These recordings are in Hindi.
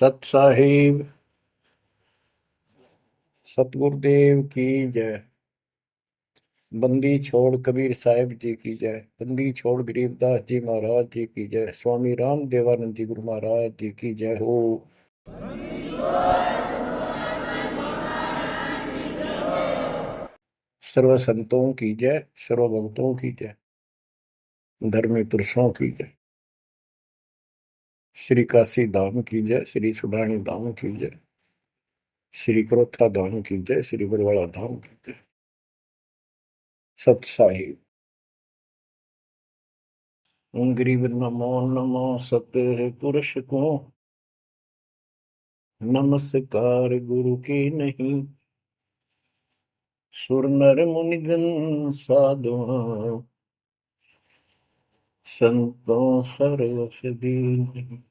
सत साहिब सतगुरुदेव की जय। बंदी छोड़ कबीर साहिब जी की जय। बंदी छोड़ गरीबदास जी महाराज जी की जय। स्वामी राम देवानंद जी गुरु महाराज जी की जय हो। सर्व संतों की जय, सर्व भक्तों की जय, धर्मी पुरुषों की जय। श्री काशी धाम की जय, श्री सुडानी धाम की जय, श्री क्रोथा धाम की जय, श्री बरवाड़ा धाम की जय। सत साहिब गरीब नमो नमो सत पुरुष को नमस्कार गुरु की नहीं। सुर नर मुनिजन साधुआ संतों सर्वस दीन।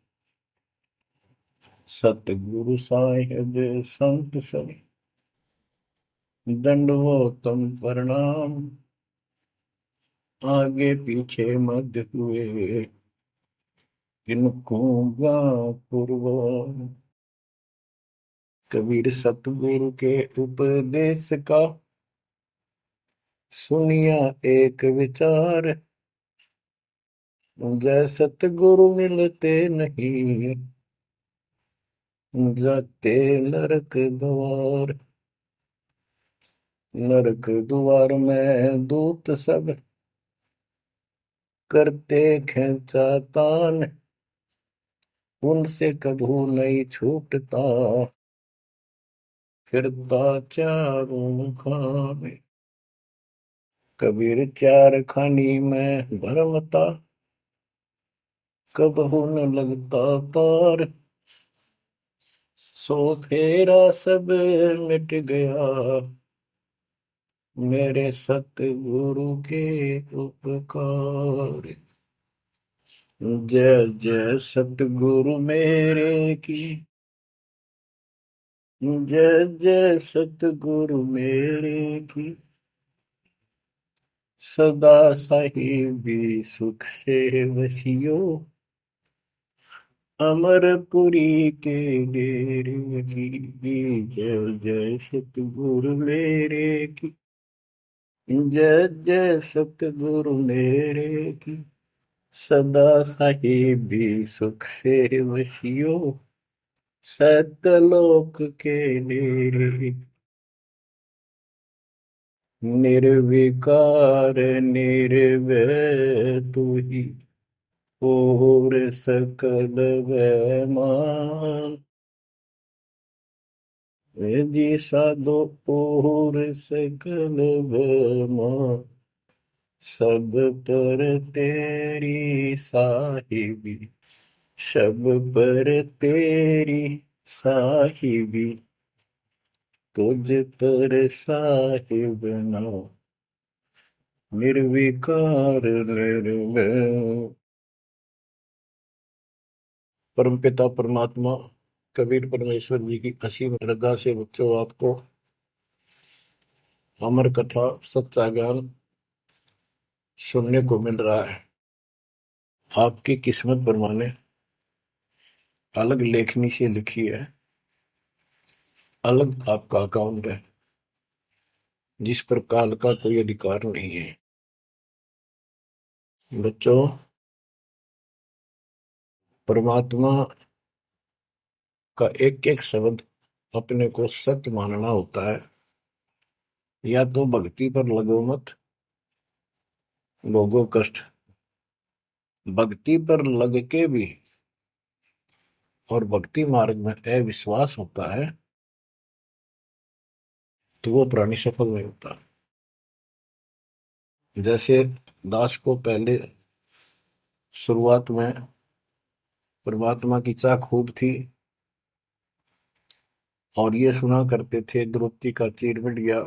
सतगुरु साहिब संत सब दंडवतम प्रणाम। आगे पीछे मध्य हुए किनको पूर्व। कबीर सतगुरु के उपदेश का सुनिया एक विचार। जय सतगुरु मिलते नहीं जाते नरक द्वार। नरक द्वार में दूत सब करते खेचातान। उनसे कभू नहीं छूटता फिरता चारों खाने। कबीर चार खानी में भरमता कबहू न लगता पार। सो फेरा सब मिट गया मेरे सतगुरु के उपकार। जय जय सतगुरु मेरे की जय जय सतगुरु मेरे की। सदा साहिबी सुख से वसियो अमरपुरी के डेरे की। जय जय सतगुरु मेरे की जय जय सतगुरु मेरे की। सदा साहिबी सुख से वसियो सतलोक के डेरे। निर्विकार निर्भय तू ही और सकल वैमान। जी साधो और सकल वैमान। सब पर तेरी साहिबी सब पर तेरी साहिबी। तुझ पर साहिब ना निर्विकार निर्भय। परमपिता परमात्मा कबीर परमेश्वर जी की असीम श्रद्धा से बच्चों आपको अमर कथा सच्चा ज्ञान सुनने को मिल रहा है। आपकी किस्मत परमाने अलग लेखनी से लिखी है, अलग आपका अकाउंट है जिस पर काल का कोई अधिकार नहीं है। बच्चों, परमात्मा का एक एक शब्द अपने को सत्य मानना होता है। या तो भक्ति पर लगो मत भोगो कष्ट। भक्ति पर लग के भी और भक्ति मार्ग में अविश्वास होता है तो वो प्राणी सफल नहीं होता। जैसे दास को पहले शुरुआत में परमात्मा की चाह खूब थी और ये सुना करते थे द्रौपदी का चीर मिट गया,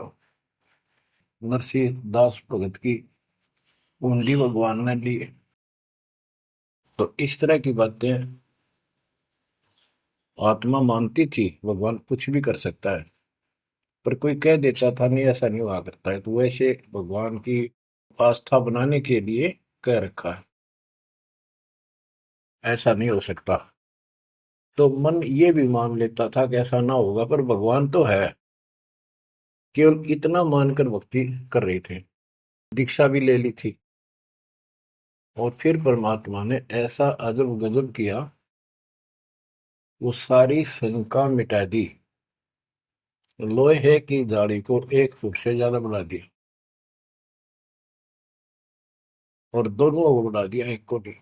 नरसिंह दास भगत की कुंडी भगवान ने ली। तो इस तरह की बातें आत्मा मानती थी भगवान कुछ भी कर सकता है, पर कोई कह देता था नहीं ऐसा नहीं हुआ करता है, तो वैसे भगवान की आस्था बनाने के लिए कह रखा है ऐसा नहीं हो सकता। तो मन ये भी मान लेता था कि ऐसा ना होगा, पर भगवान तो है। केवल इतना मानकर भक्ति कर रहे थे, दीक्षा भी ले ली थी। और फिर परमात्मा ने ऐसा अजब गजब किया, वो सारी शंका मिटा दी। लोहे की जाड़ी को 1 फुट से ज्यादा बढ़ा दिया, और दोनों को बढ़ा दिया, एक को नहीं।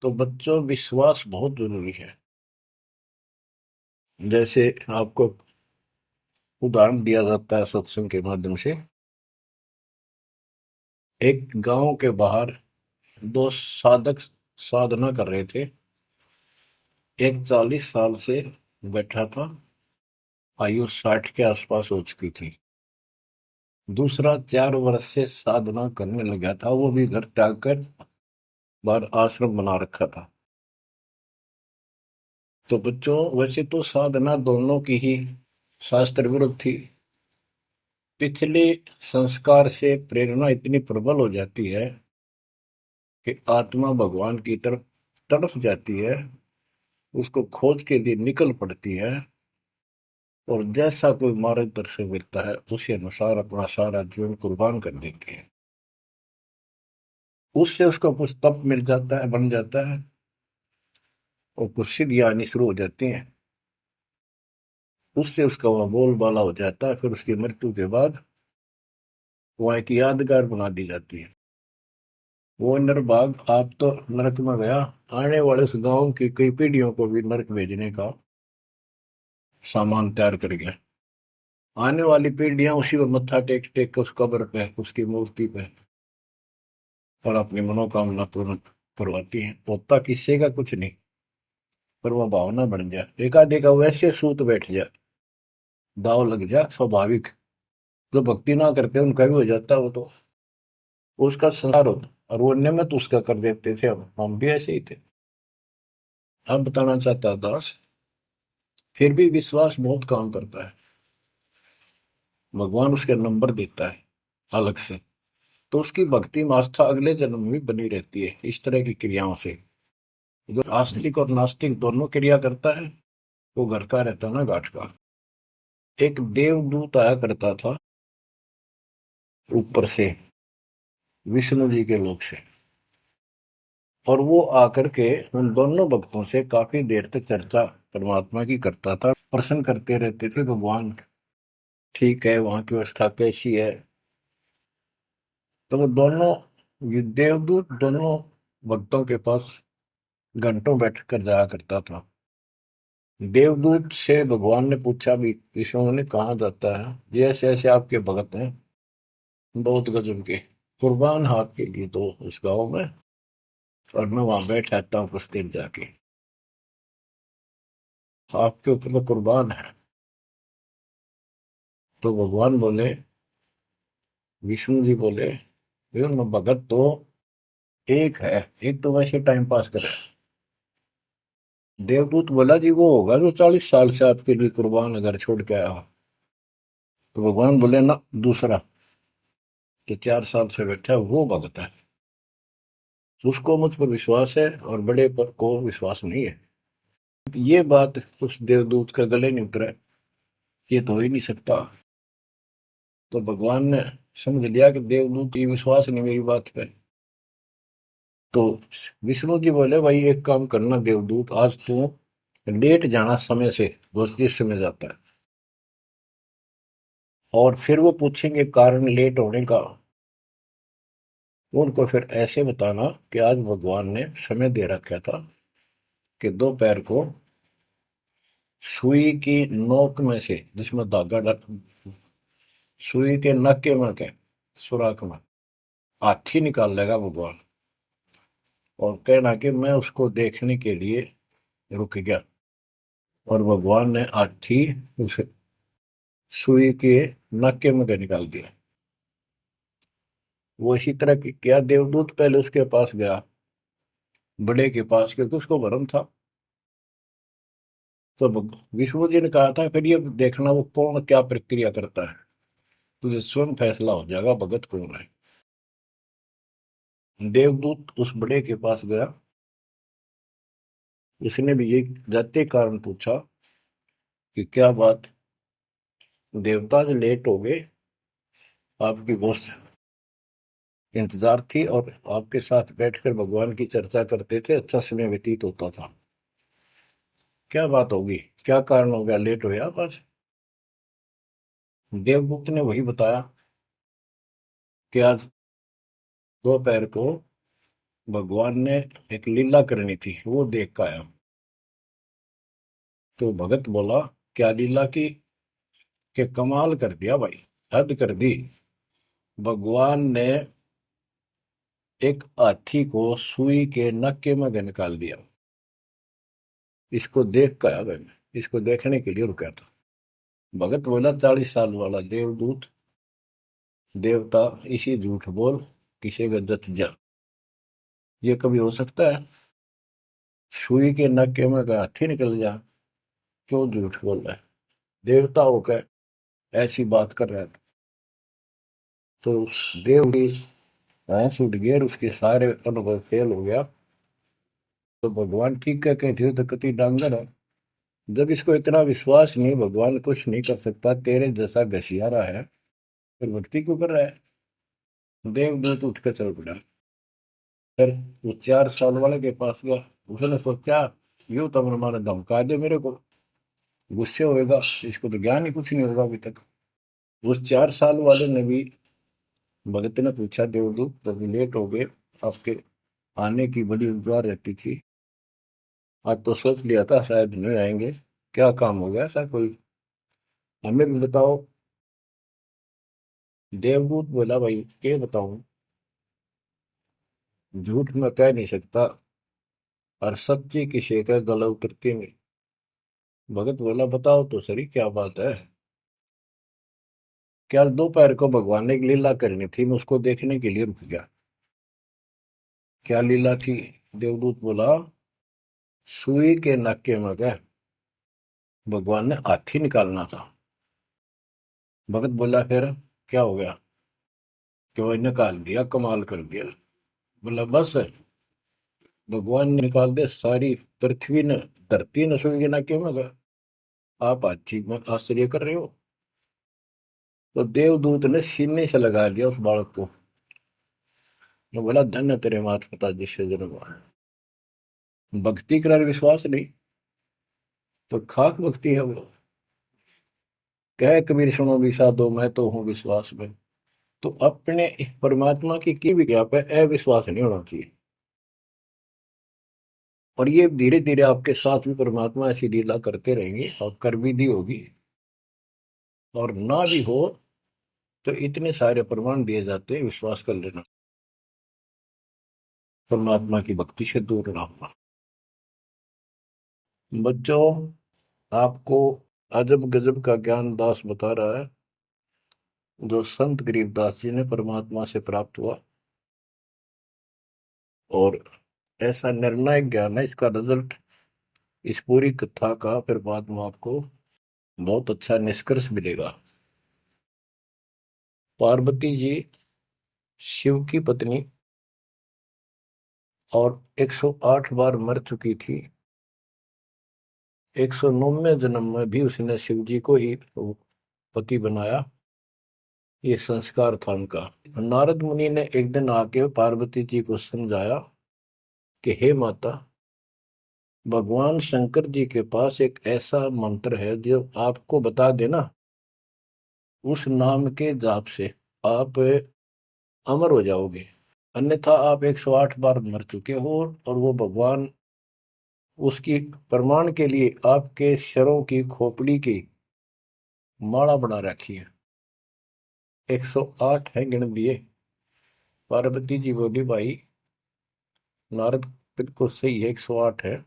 तो बच्चों, विश्वास बहुत जरूरी है। जैसे आपको उदाहरण दिया जाता है सत्संग के माध्यम से। एक गांव के बाहर दो साधक साधना कर रहे थे। एक 40 साल से बैठा था, आयु 60 के आसपास हो चुकी थी। दूसरा 4 वर्ष से साधना करने लगा था, वो भी घर त्याग कर बाहर आश्रम बना रखा था। तो बच्चों, वैसे तो साधना दोनों की ही शास्त्र विरुद्ध थी। पिछले संस्कार से प्रेरणा इतनी प्रबल हो जाती है कि आत्मा भगवान की तरफ तड़प जाती है, उसको खोज के लिए निकल पड़ती है, और जैसा कोई मार्गदर्शन मिलता है उसी अनुसार अपना सारा जीवन कुर्बान कर देती है। उससे उसको कुछ तप मिल जाता है, बन जाता है, और कुछ सिद्धियां आनी शुरू हो जाती हैं। उससे उसका वह बोलबाला हो जाता है। फिर उसकी मृत्यु के बाद वह एक यादगार बना दी जाती है। वो नरभाग, आप तो नरक में गया, आने वाले उस गांव की कई पीढ़ियों को भी नरक भेजने का सामान तैयार कर गया। आने वाली पीढ़ियां उसी पर मत्था टेक टेक के उस कब्र पे, उसकी मूर्ति पे, और अपनी मनोकामना पूर्ण करवाती हैं। होता किसी का कुछ नहीं, पर वह भावना बन जाए, एकाधिका वैसे सूत बैठ जाए, दाव लग जाए, स्वाभाविक। जो भक्ति ना करते उनका भी हो जाता है, वो तो उसका संसार होता। और वो नियमित उसका कर देते थे, हम भी ऐसे ही थे। अब बताना चाहता दास, फिर भी विश्वास बहुत काम करता है। भगवान उसके नंबर देता है अलग से, तो उसकी भक्ति में आस्था अगले जन्म में भी बनी रहती है इस तरह की क्रियाओं से। जो आस्तिक और नास्तिक दोनों क्रिया करता है, वो घर का रहता ना घाट का। एक देवदूत आया करता था ऊपर से, विष्णु जी के लोक से। और वो आकर के उन दोनों भक्तों से काफी देर तक चर्चा परमात्मा की करता था, प्रश्न करते रहते थे, भगवान ठीक है, वहां की व्यवस्था कैसी है। तो वो दोनों, ये देवदूत दोनों भक्तों के पास घंटों बैठ कर जाया करता था। देवदूत से भगवान ने पूछा भी, विष्णु ने, कहा जाता है ये ऐसे ऐसे आपके भगत हैं, बहुत गजब के, कुर्बान हाथ के लिए तो उस गांव में, और मैं वहां बैठ रहता हूँ कुछ देर जाके, आपके ऊपर तो कुर्बान है। तो भगवान बोले, विष्णु जी बोले, मैं भगत तो एक है, एक तो वैसे टाइम पास करे। देवदूत बोला, जी वो होगा जो 40 साल से आपके लिए कुर्बान अगर छोड़ के आया हो। तो भगवान बोले, ना, दूसरा जो 4 साल से बैठा है वो भगत है, उसको मुझ पर विश्वास है और बड़े पर को विश्वास नहीं है। ये बात उस देवदूत का गले नहीं उतरा, ये तो हो ही नहीं सकता। तो भगवान ने समझ लिया कि देवदूत की विश्वास नहीं मेरी बात पे। तो विष्णु जी बोले, भाई एक काम करना देवदूत, आज तू लेट जाना समय से, दोस्त जिस समय जाता है, और फिर वो पूछेंगे कारण लेट होने का, उनको फिर ऐसे बताना कि आज भगवान ने समय दे रखा था कि दोपहर को सुई की नोक में से, जिसमें धागा डर, सुई के नक्के में के सुराख में हाथी निकाल लेगा भगवान, और कहना कि मैं उसको देखने के लिए रुक गया। और भगवान ने हाथी उस सुई के नक्के में के निकाल दिया। वो इसी तरह की क्या, देवदूत पहले उसके पास गया, बड़े के पास, क्योंकि उसको भरम था। तो विष्णु जी ने कहा था, फिर ये देखना वो कौन क्या प्रक्रिया करता है, तुझे स्वयं फैसला हो जाएगा भगत कौन है। देवदूत उस बड़े के पास गया, उसने भी ये जाते कारण पूछा कि क्या बात, देवता से लेट हो गए, आपकी बहुत इंतजार थी और आपके साथ बैठकर भगवान की चर्चा करते थे, अच्छा समय व्यतीत होता था। क्या बात होगी, क्या कारण हो गया, लेट हो आप आज? देवदूत ने वही बताया कि आज दोपहर को भगवान ने एक लीला करनी थी, वो देख कर आया। तो भगत बोला, क्या लीला की? कि कमाल कर दिया भाई, हद कर दी। भगवान ने एक हाथी को सुई के नक्के में निकाल दिया। इसको देख कर आया मैं, इसको देखने के लिए रुका था। भगत बोला, 40 साल वाला देवदूत, देवता, इसी झूठ बोल, किसी का जत जा, ये कभी हो सकता है? सुई के नक्के में का हाथी निकल जा, क्यों झूठ बोल रहा है? देवता होकर ऐसी बात कर रहा था। तो उस देव की होश उठ गया और उसके सारे अनुभव फेल हो गया। तो भगवान ठीक है, कहते तो कति डांगर है। जब इसको इतना विश्वास नहीं, भगवान कुछ नहीं कर सकता, तेरे जैसा घसियारा है, फिर भक्ति क्यों कर रहा है? देवदूत उठ कर चल पड़ा। फिर वो 4 साल वाले के पास गया। उसने सोचा, यूं तो माने धमका दे मेरे को, गुस्से होएगा, इसको तो ज्ञान ही कुछ नहीं होगा अभी तक। उस 4 साल वाले ने भी, भगत ने पूछा, देवदूत तो लेट हो गए, आपके आने की बड़ी इंतजार रहती थी, आज तो सोच लिया था शायद नहीं आएंगे, क्या काम हो गया ऐसा कोई, हमें भी बताओ। देवदूत बोला, भाई ये बताऊं, झूठ मैं कह नहीं सकता और सच्ची की शेखर गला उतरती नहीं। भगत बोला, बताओ तो सही क्या बात है? क्या दोपहर को भगवान ने एक लीला करनी थी, मैं उसको देखने के लिए रुक गया। क्या लीला थी? देवदूत बोला, सुई के नक्के में क्या भगवान ने हाथी निकालना था। भगत बोला, फिर क्या हो गया? कि वो निकाल दिया, कमाल कर दिया। बोला, बस भगवान ने निकाल दे, सारी पृथ्वी ने, धरती ने सुई के नक्के में गया, आप हाथी में आश्चर्य कर रहे हो? तो देवदूत ने सीने से लगा दिया उस बालक को। वो बोला, धन्य तेरे माता पिता जिससे जन्म हुआ। भक्ति कर विश्वास नहीं, तो खाक भक्ति है वो। कह कबीर सुनो भी साधो, मैं तो हूँ विश्वास में। तो अपने परमात्मा की विज्ञा पे अविश्वास नहीं होना चाहिए। और ये धीरे धीरे आपके साथ भी परमात्मा ऐसी लीला करते रहेंगे और कर भी दी होगी। और ना भी हो तो इतने सारे प्रमाण दिए जाते हैं, विश्वास कर लेना, परमात्मा की भक्ति से दूर ना होना। बच्चों, आपको अजब गजब का ज्ञान दास बता रहा है, जो संत गरीबदास जी ने परमात्मा से प्राप्त हुआ। और ऐसा निर्णायक ज्ञान है, इसका रिजल्ट इस पूरी कथा का फिर बाद में आपको बहुत अच्छा निष्कर्ष मिलेगा। पार्वती जी शिव की पत्नी और 108 बार मर चुकी थी। 109वें जन्म में भी उसने शिव जी को ही पति बनाया। ये संस्कार था उनका। नारद मुनि ने एक दिन आके पार्वती जी को समझाया कि हे माता, भगवान शंकर जी के पास एक ऐसा मंत्र है जो आपको बता देना, उस नाम के जाप से आप अमर हो जाओगे। अन्यथा आप 108 बार मर चुके हो, और वो भगवान उसकी प्रमाण के लिए आपके शरों की खोपड़ी की माला बना रखी है। 108 है, गिन दिए। पार्वती जी बोली, भाई नारद बिल्कुल सही है, 108 है।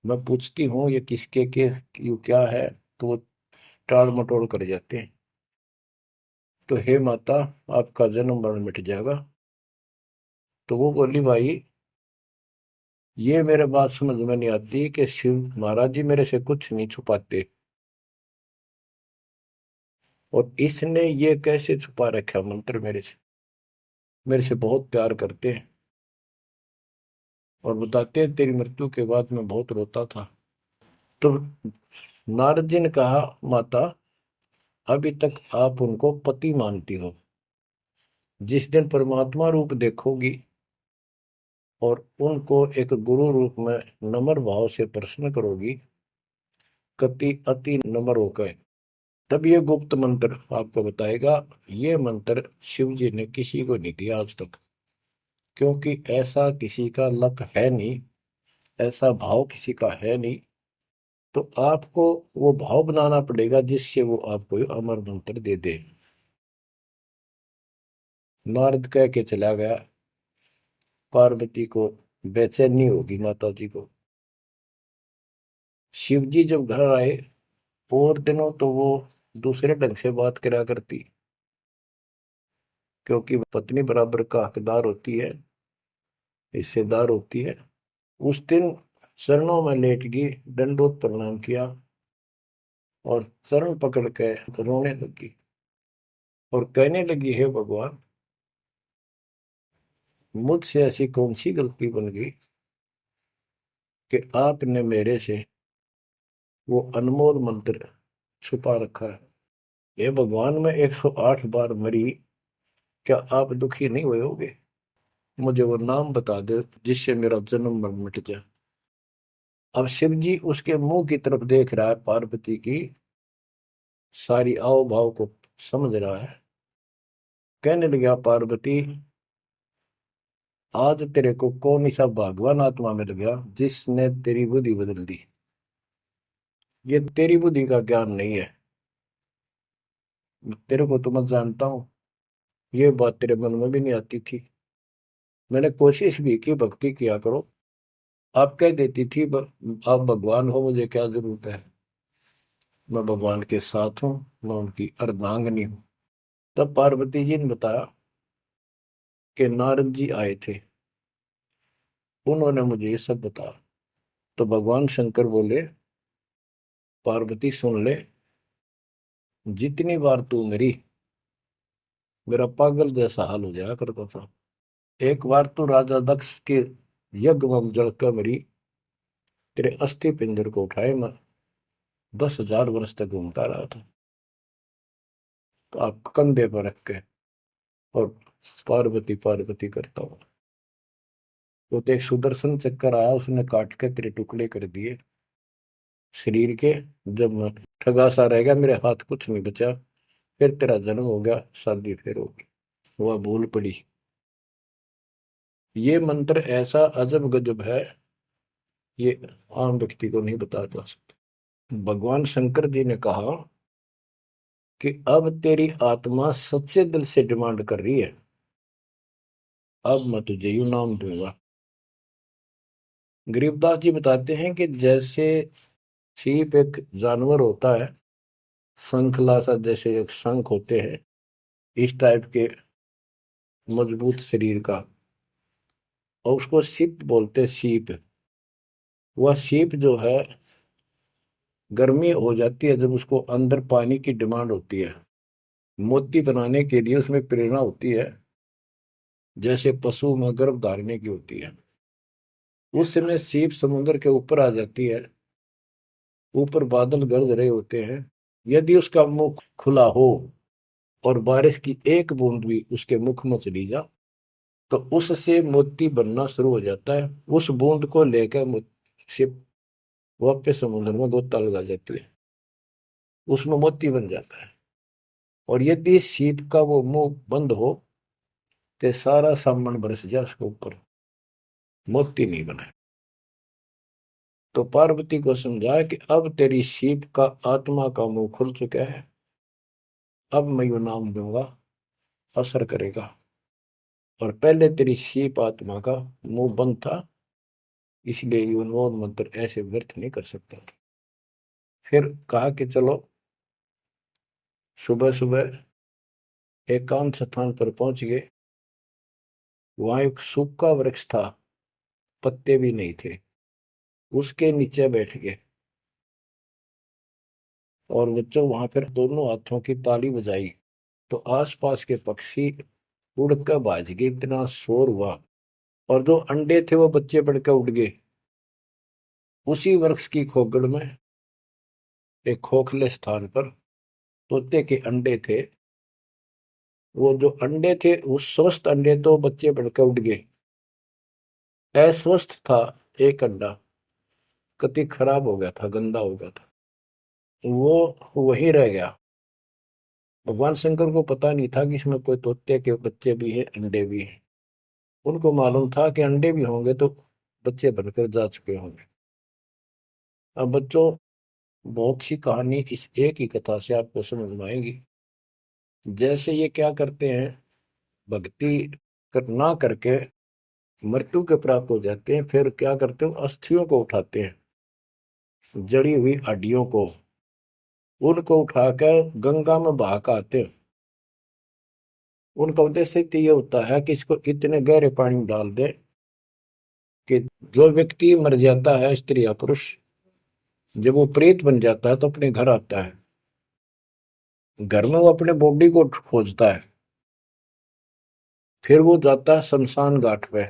मैं पूछती हूँ ये किसके के यू क्या है, तो वो टाल मटोल कर जाते हैं। तो हे माता, आपका जन्म मरण मिट जाएगा। तो वो बोली, भाई ये मेरे बात समझ में नहीं आती कि शिव महाराज जी मेरे से कुछ नहीं छुपाते, और इसने ये कैसे छुपा रखा मंत्र मेरे से, मेरे से बहुत प्यार करते हैं। और बताते हैं तेरी मृत्यु के बाद मैं बहुत रोता था। तो नारद जी ने कहा, माता अभी तक आप उनको पति मानती हो, जिस दिन परमात्मा रूप देखोगी और उनको एक गुरु रूप में नम्र भाव से प्रश्न करोगी, कति अति नम्र होकर, तब ये गुप्त मंत्र आपको बताएगा। ये मंत्र शिव जी ने किसी को नहीं दिया आज तक, क्योंकि ऐसा किसी का लक है नहीं, ऐसा भाव किसी का है नहीं। तो आपको वो भाव बनाना पड़ेगा जिससे वो आपको ये अमर मंत्र दे दे। नारद कह के चला गया। पार्वती को बेचैनी होगी, माता जी को। शिव जी जब घर आए और दिनों तो वो दूसरे ढंग से बात करा करती, क्योंकि पत्नी बराबर का हकदार होती है, हिस्सेदार होती है। उस दिन चरणों में लेट गई, दंडोत प्रणाम किया और चरण पकड़ के रोने लगी और कहने लगी, हे भगवान, मुझसे ऐसी कौन सी गलती बन गई कि आपने मेरे से वो अनमोल मंत्र छुपा रखा है। हे भगवान, मैं 108 बार मरी, क्या आप दुखी नहीं हुए होगे? मुझे वो नाम बता दे जिससे मेरा जन्म मरण मिट जाए। अब शिव जी उसके मुंह की तरफ देख रहा है, पार्वती की सारी आओ भाव को समझ रहा है। कहने लगा, पार्वती आज तेरे को कौन सा भगवान आत्मा मिल गया जिसने तेरी बुद्धि बदल दी? ये तेरी बुद्धि का ज्ञान नहीं है, तेरे को तो मैं जानता हूँ। ये बात तेरे मन में भी नहीं आती थी। मैंने कोशिश भी की, भक्ति किया करो। आप कह देती थी, आप भगवान हो, मुझे क्या जरूरत है, मैं भगवान के साथ हूँ, मैं उनकी अर्धांगिनी हूँ। तब पार्वती जी ने बताया कि नारद जी आए थे, उन्होंने मुझे ये सब बताया। तो भगवान शंकर बोले, पार्वती सुन ले, जितनी बार तू मरी मेरा पागल जैसा हाल हो जाया करता था। एक बार तो राजा दक्ष के यज्ञ में जलकर मरी, तेरे अस्थि पिंजर को उठाए मैं 10,000 वर्ष तक घूमता रहा था, तो आप कंधे पर रख के और पार्वती पार्वती करता हूँ। तो एक सुदर्शन चक्कर आया, उसने काट के तेरे टुकड़े कर दिए शरीर के। जब मैं ठगा सा रह गया, मेरे हाथ कुछ नहीं बचा, फिर तेरा जन्म हो गया, शादी फिर होगी। वह भूल पड़ी। ये मंत्र ऐसा अजब गजब है, ये आम व्यक्ति को नहीं बताया जा सकता। भगवान शंकर जी ने कहा कि अब तेरी आत्मा सच्चे दिल से डिमांड कर रही है, अब मैं तुझे यू नाम दूंगा। गरीबदास जी बताते हैं कि जैसे सीप एक जानवर होता है, शंखला सा जैसे एक शंख होते हैं, इस टाइप के मजबूत शरीर का, और उसको सीप बोलते हैं, सीप। वह सीप जो है, गर्मी हो जाती है जब उसको अंदर पानी की डिमांड होती है, मोती बनाने के लिए उसमें प्रेरणा होती है, जैसे पशु में गर्भ धारने की होती है। उस समय सीप समुद्र के ऊपर आ जाती है, ऊपर बादल गरज रहे होते हैं। यदि उसका मुख खुला हो और बारिश की एक बूंद भी उसके मुख में चली जा, तो उससे मोती बनना शुरू हो जाता है। उस बूंद को लेकर शिप वापस समुद्र में गोता लगा जाती है, उसमें मोती बन जाता है। और यदि सीप का वो मुंह बंद हो तो सारा सामान बरस जाए उसके ऊपर, मोती नहीं बने। तो पार्वती को समझाया कि अब तेरी सीप का आत्मा का मुंह खुल चुका है, अब मैं यू नाम दूंगा, असर करेगा। और पहले तेरी सीप आत्मा का मुंह बंद था, इसलिए ये उन्मोद मंत्र ऐसे व्यर्थ नहीं कर सकता था। फिर कहा कि चलो, सुबह सुबह एकांत स्थान पर पहुंच गए। वहां एक सूखा वृक्ष था, पत्ते भी नहीं थे, उसके नीचे बैठ गए। और बच्चों वहां पर दोनों हाथों की ताली बजाई, तो आसपास के पक्षी उड़कर भाज गए, इतना शोर हुआ। और जो अंडे थे वो बच्चे बढ़ के उड़ गए। उसी वृक्ष की खोगड़ में एक खोखले स्थान पर तोते के अंडे थे। वो जो अंडे थे, उस स्वस्थ अंडे तो बच्चे बढ़ के उड़ गए। अस्वस्थ था एक अंडा, कति खराब हो गया था, गंदा हो गया था, वो वहीं रह गया। भगवान शंकर को पता नहीं था कि इसमें कोई तोते के बच्चे भी हैं, अंडे भी हैं। उनको मालूम था कि अंडे भी होंगे तो बच्चे बनकर जा चुके होंगे। अब बच्चों, बहुत सी कहानी इस एक ही कथा से आपको समझ में आएगी। जैसे ये क्या करते हैं, भक्ति ना करके मृत्यु के प्राप्त हो जाते हैं, फिर क्या करते हो, अस्थियों को उठाते हैं, जड़ी हुई हड्डियों को, उनको उठाकर गंगा में बहा के आते हैं। उनका उद्देश्य तो ये होता है कि इसको इतने गहरे पानी में डाल दे कि जो व्यक्ति मर जाता है, स्त्री या पुरुष, जब वो प्रेत बन जाता है तो अपने घर आता है। घर में वो अपने बॉडी को खोजता है, फिर वो जाता है शमशान घाट पे।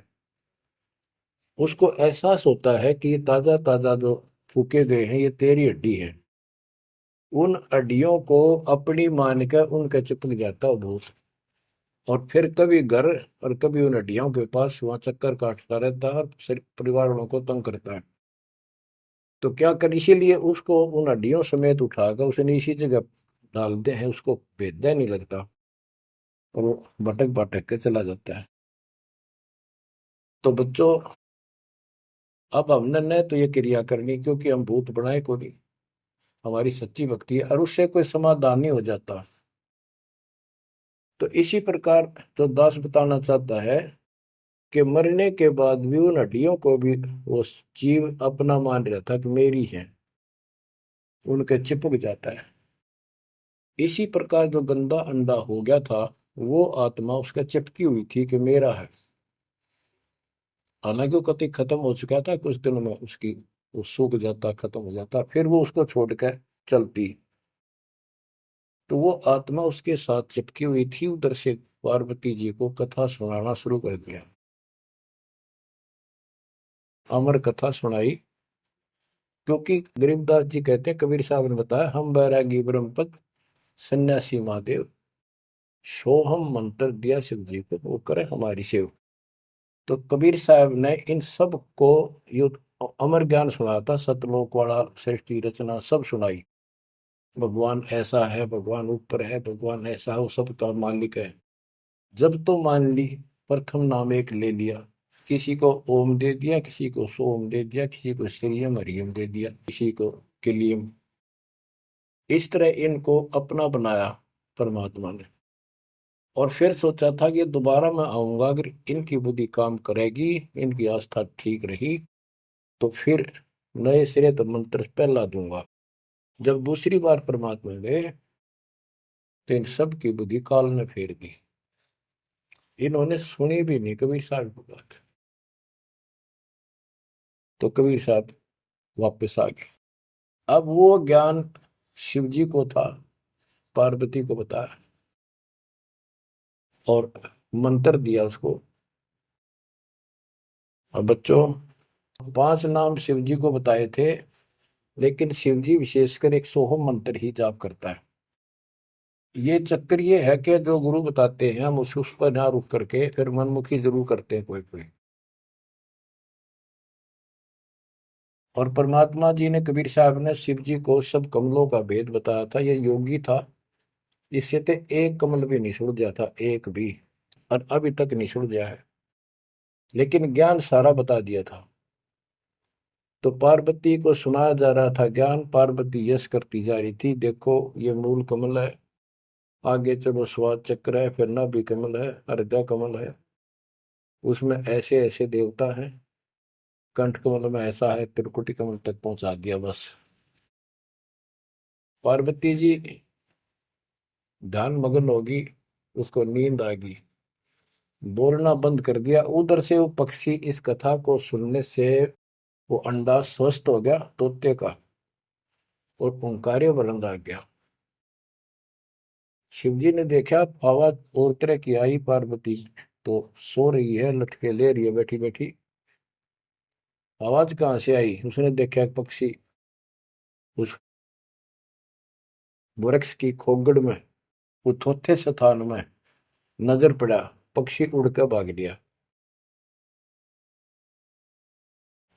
उसको एहसास होता है कि ये ताजा ताजा जो फूके गए हैं, ये तेरी हड्डी है। उन हड्डियों को अपनी मान कर उनके चिपक जाता है भूत। और फिर कभी घर और कभी उन हड्डियों के पास वहां चक्कर काटता रहता है और परिवार वालों को तंग करता है। तो क्या कर, इसीलिए उसको उन हड्डियों समेत उठाकर उसने इसी जगह डाल दे है, उसको भेदा नहीं लगता और वो भटक भटक के चला जाता है। तो बच्चों, अब हमने न तो ये क्रिया करनी क्योंकि हम भूत बनाए को नहीं, हमारी सच्ची भक्ति है और उससे कोई समाधान नहीं हो जाता। तो इसी प्रकार तो दास बताना चाहता है कि मरने के बाद भी उन हड्डियों को भी वो जीव अपना मान रहा था कि मेरी है, उनके चिपक जाता है। इसी प्रकार जो गंदा अंडा हो गया था, वो आत्मा उसका चिपकी हुई थी कि मेरा है। हालांकि वो कति खत्म हो चुका था, कुछ दिनों में उसकी वो सूख जाता, खत्म हो जाता, फिर वो उसको छोड़कर चलती। तो वो आत्मा उसके साथ चिपकी हुई थी। उधर से पार्वती जी को कथा सुनाना शुरू कर दिया, अमर कथा सुनाई। क्योंकि गरीबदास जी कहते हैं, कबीर साहब ने बताया, हम बैरागी ब्रह्मपद सन्यासी महादेव, सोहम मंत्र दिया शिव जी को, वो करे हमारी सेव। तो कबीर साहब ने इन सब को यो अमर ज्ञान सुनाया था, सतलोक वाला, सृष्टि रचना सब सुनाई। भगवान ऐसा है, भगवान ऊपर है, भगवान ऐसा है, वो सबका मालिक है। जब तो मान ली, प्रथम नाम एक ले लिया, किसी को ओम दे दिया, किसी को सोम दे दिया, किसी को श्रीयम हरियम दे दिया, किसी को किलियम। इस तरह इनको अपना बनाया परमात्मा ने। और फिर सोचा था कि दोबारा मैं आऊंगा, अगर इनकी बुद्धि काम करेगी, इनकी आस्था ठीक रही, तो फिर नए सिरे तो मंत्र पहला दूंगा। जब दूसरी बार परमात्मा गए तो इन सब की बुद्धि काल ने फेर दी। इन्होंने सुनी भी नहीं कबीर साहब की बात। तो कबीर साहब वापस आ गए। अब वो ज्ञान शिव जी को था, पार्वती को बताया और मंत्र दिया उसको। अब बच्चों, 5 नाम शिव जी को बताए थे, लेकिन शिव जी विशेषकर एक सोहम मंत्र ही जाप करता है। ये चक्कर ये है कि जो गुरु बताते हैं हम उस पर ना रुक करके फिर मनमुखी जरूर करते हैं कोई कोई। और परमात्मा जी ने, कबीर साहब ने शिव जी को सब कमलों का भेद बताया था। ये योगी था, इससे तो एक कमल भी नहीं सुलझा था, एक भी, और अभी तक नहीं सुलझा है, लेकिन ज्ञान सारा बता दिया था। तो पार्वती को सुनाया जा रहा था ज्ञान, पार्वती यश करती जा रही थी, देखो ये मूल कमल है, आगे चलो स्वाद चक्र है, फिर नाभि कमल है, हृदय कमल है, उसमें ऐसे ऐसे देवता हैं, कंठ कमल में ऐसा है, त्रिकुटी कमल तक पहुंचा दिया बस। पार्वती जी ध्यान मग्न होगी, उसको नींद आ गई, बोलना बंद कर दिया। उधर से वो पक्षी इस कथा को सुनने से वो अंडा स्वस्थ हो गया तोते का, और ओंकार्य बुलंद आ गया। शिव जी ने देखा, आवाज और तरह की आई, पार्वती तो सो रही है, लटके ले रही है बैठी बैठी। आवाज कहाँ से आई? उसने देखा एक पक्षी उस वृक्ष की खोगड़ में, उथोथे स्थान में नजर पड़ा। पक्षी उड़ कर भाग लिया।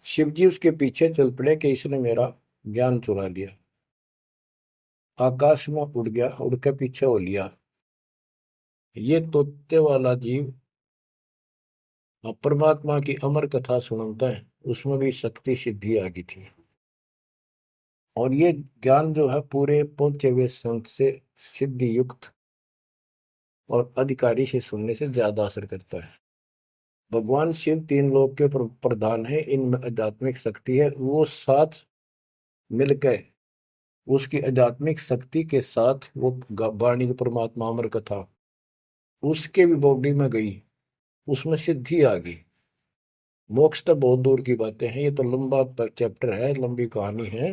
शिवजी उसके पीछे चल पड़े कि इसने मेरा ज्ञान चुरा लिया। आकाश में उड़ गया, उड़ के पीछे हो लिया। ये तोते वाला जीव परमात्मा की अमर कथा सुनता है, उसमें भी शक्ति सिद्धि आ गई थी। और ये ज्ञान जो है पूरे पहुंचे हुए संत से सिद्धि युक्त और अधिकारी से सुनने से ज्यादा असर करता है। भगवान शिव तीन लोक के प्रधान है, इनमें आध्यात्मिक शक्ति है। वो साथ मिलकर उसकी आध्यात्मिक शक्ति के साथ वो वाणी परमात्मा अमर कथा उसके भी बॉडी में गई, उसमें सिद्धि आ गई। मोक्ष तो बहुत दूर की बातें हैं, ये तो लंबा चैप्टर है, लंबी कहानी है।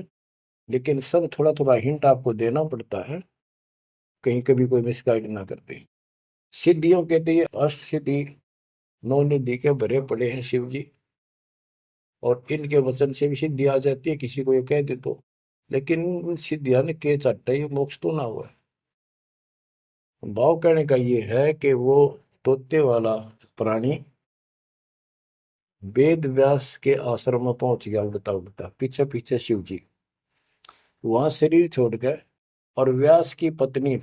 लेकिन सब थोड़ा थोड़ा हिंट आपको देना पड़ता है, कहीं कभी कोई मिसगाइड ना कर दे। सिद्धियों कहते ये अष्ट सिद्धि नौ निधि के भरे पड़े हैं शिव जी, और इनके वचन से भी सिद्धि आ जाती है, किसी को ये कह दे तो। लेकिन सिद्धियां ने के चाटा, ये मोक्ष तो ना हुआ है। भाव कहने का ये है कि वो तोते वाला प्राणी वेद व्यास के आश्रम में पहुंच गया, उड़ता उड़ता पीछे पीछे शिव जी। वहां शरीर छोड़ गए, और व्यास की पत्नी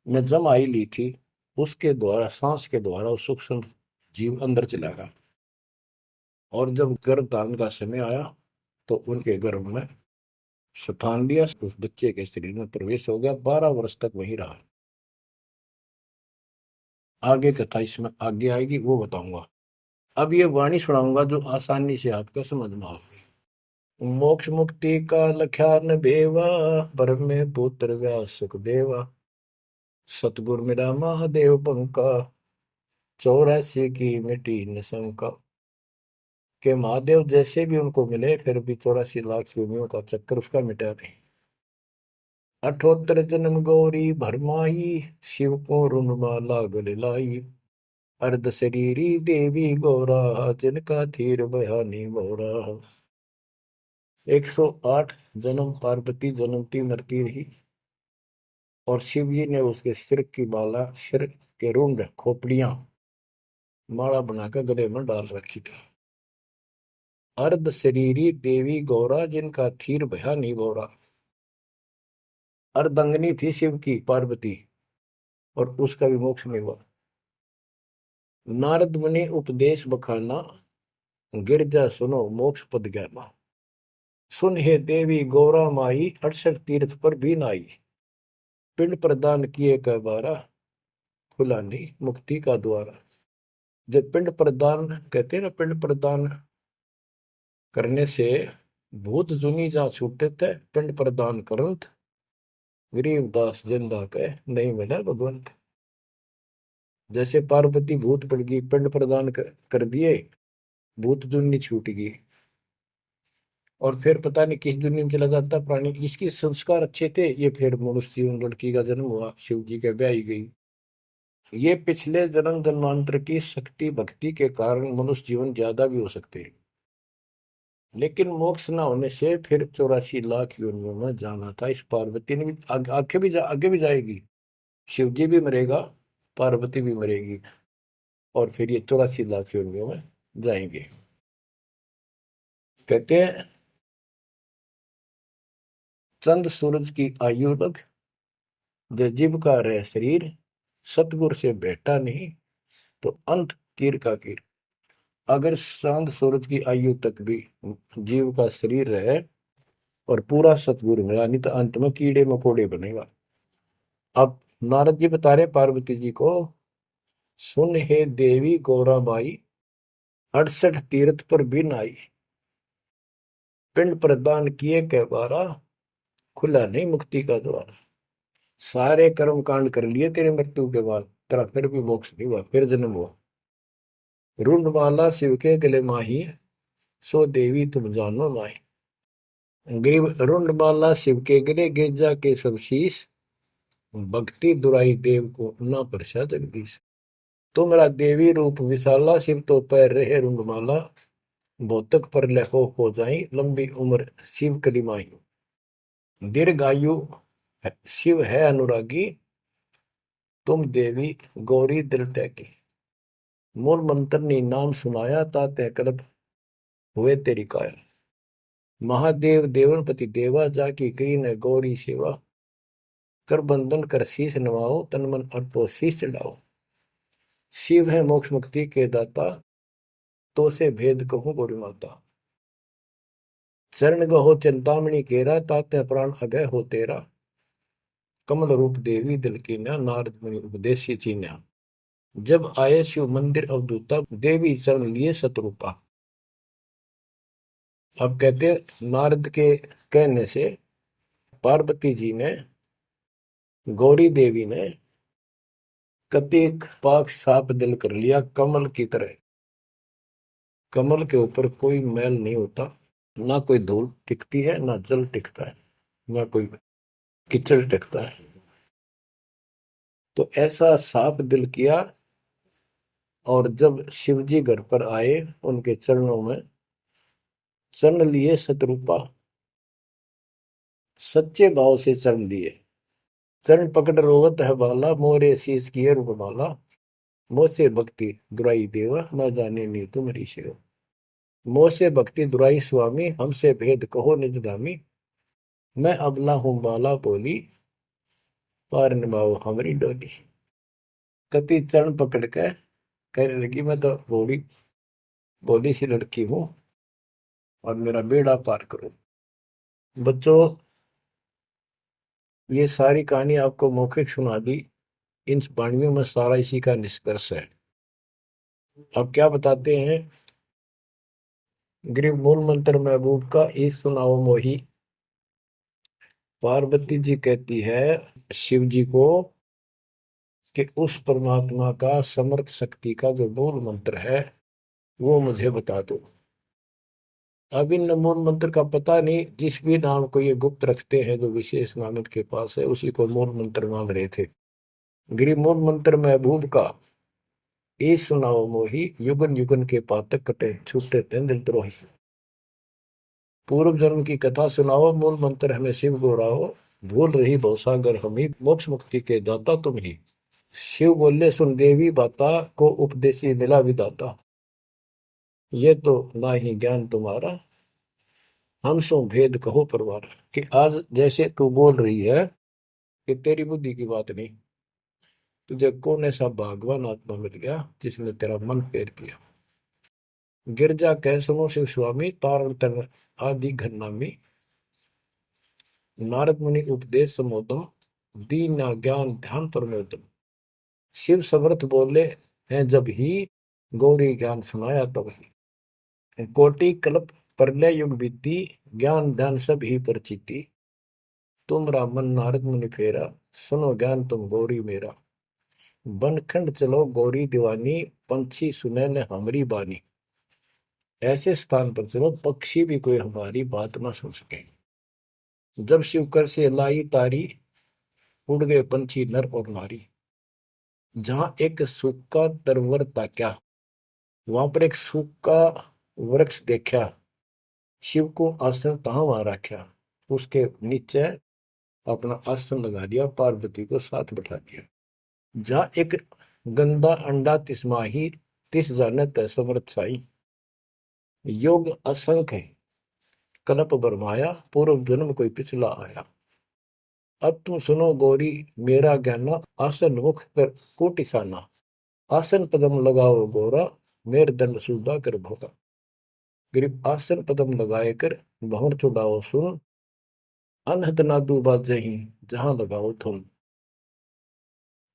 ने जमाई ली थी, उसके द्वारा सांस के द्वारा वो सूक्ष्म जीव अंदर चला गया। और जब गर्भ धारण का समय आया तो उनके गर्भ में स्थान लिया, उस बच्चे के शरीर में प्रवेश हो गया, 12 वर्ष तक वहीं रहा। आगे कथा इसमें आगे आएगी, वो बताऊंगा। अब ये वाणी सुनाऊंगा जो आसानी से आपको समझ में आएगी। मोक्ष मुक्ति का लख्यान बेवा, ब्रह्म में पुत्र व्यास सुखदेवा। सतगुर मेरा महादेव पंका, 84 की मिटी न शंका। के महादेव जैसे भी उनको मिले, फिर भी 84 लाख योनियों का चक्कर उसका मिटा नहीं। 78 जन्म गौरी भरमाई, शिव को रुणमाला गले लाई। अर्ध शरीरी देवी गौरा, जिनका थीर बयानी मोरा। 108 जन्म पार्वती जन्मती मरती रही, और शिव जी ने उसके सिर की माला, सिर के रुंड खोपड़ियां माला बनाकर गले में डाल रखी थी। अर्ध शरीरी देवी गौरा, जिनका थीर भया नहीं भौरा। अर्धंगनी थी शिव की पार्वती, और उसका भी मोक्ष नहीं हुआ। नारद मुनि उपदेश बखाना, गिरजा सुनो मोक्ष पद ज्ञाना। सुन हे देवी गौरा माई, 68 तीर्थ पर भी नाई। पिंड प्रदान किए कह बारा, खुला नहीं मुक्ति का द्वारा। जब पिंड प्रदान कहते हैं ना, पिंड प्रदान करने से भूत जुनी जा छूटे थे, पिंड प्रदान करंत गरीबदास जिंदा कह नहीं मिला भगवंत। जैसे पार्वती भूत पड़ गई, पिंड प्रदान कर दिए, भूत जुनी छूट गई, और फिर पता नहीं किस दुनिया में चला जाता प्राणी। इसके संस्कार अच्छे थे, ये फिर मनुष्य जीवन, लड़की का जन्म हुआ, शिव जी के ब्याही गई। ये पिछले जन्म जन्मांतर की शक्ति भक्ति के कारण मनुष्य जीवन ज्यादा भी हो सकते हैं। लेकिन मोक्ष न होने से फिर 84 लाख योनियों में जाना था। इस पार्वती ने भी आगे भी जाएगी। शिव जी भी मरेगा, पार्वती भी मरेगी, और फिर ये 84 लाख योनियों में जाएंगे। कहते हैं चंद सूरज की आयु लग, जो जीव का रह शरीर। सतगुर से बैठा नहीं तो अंत कीर का कीर। अगर चांद सूरज की आयु तक भी जीव का शरीर रहे और पूरा सतगुरु मिला नहीं, तो अंत में कीड़े मकोड़े बनेगा। अब नारद जी बता रहे पार्वती जी को, सुन हे देवी गौरा माई, 68 तीर्थ पर भी नाई। पिंड प्रदान किए कह बारा, खुला नहीं मुक्ति का द्वार। सारे कर्म कांड कर लिए तेरे मृत्यु के बाद, तेरा फिर भी मोक्ष नहीं हुआ, फिर जन्म हुआ। रुंडमाला शिव के गले माही, सो देवी तुम जानो माही। ग्रीव रुंडमाला शिव के गले, गेजा के सब शीश। भक्ति दुराई देव को ना परसा जगदीश। तुमरा देवी रूप विशाला, शिव तो पैर रहे रुंगमाला, भौतक पर लहो हो जाई, लंबी उम्र शिव कलिमाई। दीर्घायु शिव है अनुरागी, तुम देवी गौरी दिल त्यागी। मूल मंत्र ने नाम सुनाया, ताते कल्प हुए तेरी काया। महादेव देवनपति देवा, जाकी करी न गौरी सेवा, कर बंधन कर शीश नवाओ, तन मन अर्पो शीश चढ़ाओ। शिव है मोक्ष मुक्ति के दाता, तो से भेद कहूं गौरी माता। चरण गहो चिंतामणि केरा, ताते प्राण अभय हो तेरा। कमल रूप देवी दिल की न्या, नारद मुनि उपदेशी चीन्या। जब आए शिव मंदिर अवधूता, देवी चरण लिए शत्रुपा। अब कहते नारद के कहने से पार्वती जी ने, गौरी देवी ने कतिक पाक साफ दिल कर लिया, कमल की तरह। कमल के ऊपर कोई मैल नहीं होता, ना कोई धूल टिकती है, ना जल टिकता है, ना कोई कीचड़ टिकता है। तो ऐसा साफ दिल किया। और जब शिवजी घर पर आए, उनके चरणों में चरण लिए शत्रुपा, सच्चे भाव से चरण लिए। चरण पकड़ रोवत है बाला, मोरे शीस किए रूपमाला। मोसे भक्ति दुराई देवा, न जाने नी तुम्हारी सेवा। मोसे भक्ति दुराई स्वामी, हमसे भेद कहो निज दामी। मैं अबला हूं बाला बोली, पार निभाओ हमारी डोली। कति चरण पकड़ के कहने लगी, मैं तो बोली बोली सी लड़की हूं, और मेरा बेड़ा पार करो। बच्चों, ये सारी कहानी आपको मौखिक सुना दी। इन वाणियों में सारा इसी का निष्कर्ष है। अब क्या बताते हैं, गृह मूल मंत्र महबूब का एक सुनाओ मोही। पार्वती जी कहती है शिव जी को कि उस परमात्मा का समर्थ शक्ति का जो मूल मंत्र है वो मुझे बता दो। अब इन मूल मंत्र का पता नहीं, जिस भी नाम को ये गुप्त रखते हैं, जो विशेष नाम इनके पास है, उसी को मूल मंत्र मांग रहे थे। गृह मूल मंत्र महबूब का ए सुनाओ मोही, युगन युगन के पातक कटे, छूटे तें दिल द्रोही। पूर्व जन्म की कथा सुनाओ, मूल मंत्र हमें शिव गोराओ। भूल रही भवसागर हमी, मोक्ष मुक्ति के दाता तुम ही। शिव बोले सुन देवी बाता, को उपदेशी मिला विदाता। ये तो ना ही ज्ञान तुम्हारा, हम सो भेद कहो परवार। कि आज जैसे तू बोल रही है कि तेरी बुद्धि की बात नहीं, तुझे कौन ऐसा भगवान आत्मा मिल गया जिसने तेरा मन फेर किया। गिरजा कह सुनो शिव स्वामी, तारण तर आदि घरनामी। नारद मुनि उपदेश समोदम, दीन ज्ञान ध्यान परमोदम। शिव समर्थ बोले हैं जब ही, गौरी ज्ञान सुनाया तब ही। कोटि कल्प प्रलय युग बीती, ज्ञान ध्यान सब ही परचिति। तुमरा मन नारद मुनि फेरा, सुनो ज्ञान तुम गौरी मेरा। बनखंड चलो गौरी दीवानी, पंछी सुने न हमारी बानी। ऐसे स्थान पर चलो पक्षी भी कोई हमारी बात ना सुन सके। जब शिव कर से लाई तारी, उड़ गए पंछी नर और नारी। जहां एक सूखा तरवर ताक्या, वहां पर एक सूखा वृक्ष देखा। शिव को आसन तहां वहां रखा, उसके नीचे अपना आसन लगा दिया, पार्वती को साथ बैठा दिया। जहां एक गंदा अंडा तिसमाही, तिस जाने तय समर्थ साई। योग असंख्य कल्प बरमाया, पूर्व जन्म कोई पिछला आया। अब तुम सुनो गौरी मेरा ज्ञाना, आसन मुख कर कोटिसाना। आसन पदम लगाओ गौरा, मेर दंड सुधा कर भोगा। गरीब आसन पदम लगाए कर, भंवर चुड़ाओ सुन। अनहद नादू बाजही, जहां लगाओ तुम।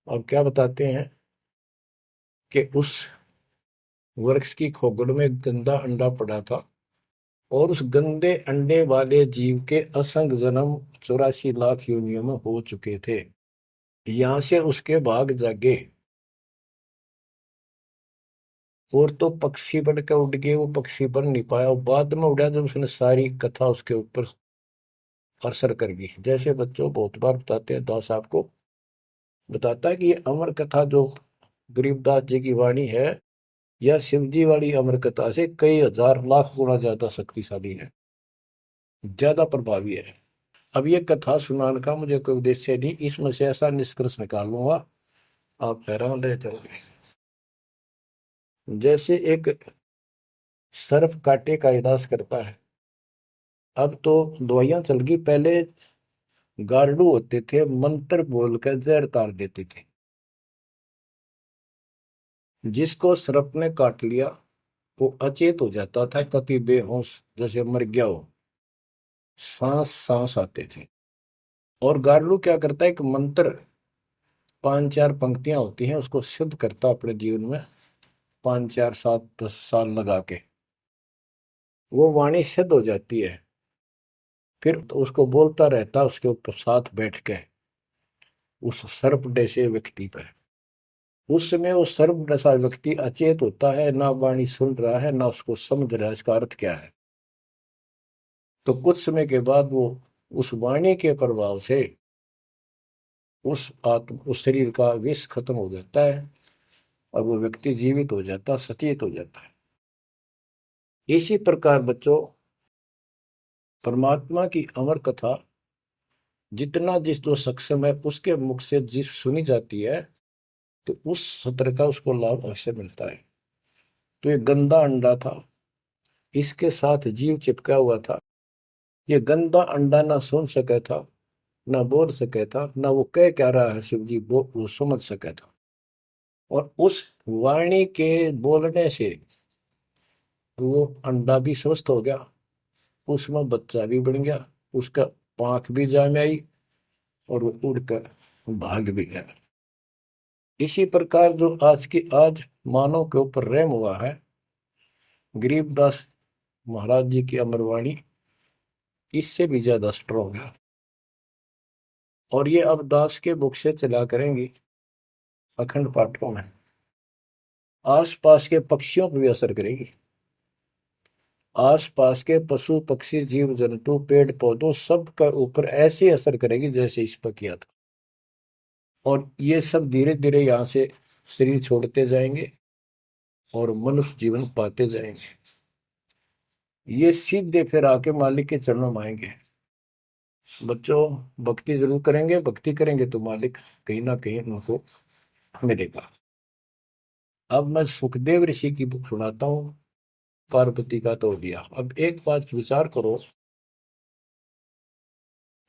और क्या बताते हैं कि उस वृक्ष की खोगड़ में गंदा अंडा पड़ा था, और उस गंदे अंडे वाले जीव के असंग जन्म 84 लाख योनियों में हो चुके थे। यहां से उसके भाग जागे, और तो पक्षी बन के उड़ गए, वो पक्षी बन नहीं पाया। बाद में उड़ा जब उसने सारी कथा उसके ऊपर असर कर गई। जैसे बच्चों बहुत बार बताते हैं, दास आपको बताता है कि ये अमर कथा जो गरीबदास जी की वाणी है, यह शिव जी वाली अमर कथा से कई हजार लाख गुना ज्यादा शक्तिशाली है, ज्यादा प्रभावी है। अब ये कथा सुनाने का मुझे कोई उद्देश्य नहीं, इसमें से ऐसा निष्कर्ष निकाल लूंगा आप हैरान रह जाओगे। जैसे एक सर्प कांटे का इलाज करता है, अब तो दवाइयां चल गई, पहले गार्डू होते थे, मंत्र बोलकर जहर तार देते थे। जिसको सर्प ने काट लिया वो अचेत हो जाता था, कति बेहोश जैसे मर गया हो, सांस सांस आते थे। और गार्डू क्या करता है, एक मंत्र 5-4 पंक्तियां होती हैं, उसको सिद्ध करता अपने जीवन में, 5 4 7 10 साल लगा के वो वाणी सिद्ध हो जाती है। फिर तो उसको बोलता रहता उसके ऊपर साथ बैठ के उस सर्प जैसे व्यक्ति पर। उस समय वो सर्प जैसा व्यक्ति अचेत होता है, ना वाणी सुन रहा है ना उसको समझ रहा है इसका अर्थ क्या है। तो कुछ समय के बाद वो उस वाणी के प्रभाव से उस शरीर का विष खत्म हो जाता है और वो व्यक्ति जीवित हो जाता, सचेत हो जाता है। इसी प्रकार बच्चों, परमात्मा की अमर कथा जितना जिस जो सक्षम है उसके मुख से जिस सुनी जाती है, तो उस सत्र का उसको लाभ अवश्य मिलता है। तो ये गंदा अंडा था, इसके साथ जीव चिपका हुआ था। ये गंदा अंडा ना सुन सके था, ना बोल सके था, ना वो कह क्या रहा है शिव जी वो समझ सके था। और उस वाणी के बोलने से वो अंडा भी स्वस्थ हो गया, उसमें बच्चा भी बन गया, उसका पांख भी जाम आई और वो उड़कर भाग भी गया। इसी प्रकार जो आज मानव के ऊपर रहम हुआ है, गरीबदास महाराज जी की अमरवाणी इससे भी ज्यादा स्ट्रोंग है। और ये अब दास के बुक से चला करेंगी अखंड पाठों में, आसपास के पक्षियों पर भी असर करेगी। आसपास के पशु पक्षी जीव जंतु पेड़ पौधों सब का ऊपर ऐसे असर करेगी जैसे इस पर किया था। और ये सब धीरे धीरे यहाँ से शरीर छोड़ते जाएंगे और मनुष्य जीवन पाते जाएंगे। ये सीधे फिर आके मालिक के चरणों में आएंगे। बच्चों, भक्ति जरूर करेंगे, भक्ति करेंगे तो मालिक कहीं ना कहीं उनको मिलेगा। अब मैं सुखदेव ऋषि की बुक सुनाता हूँ, पार्वती का तो दिया। अब एक बात विचार करो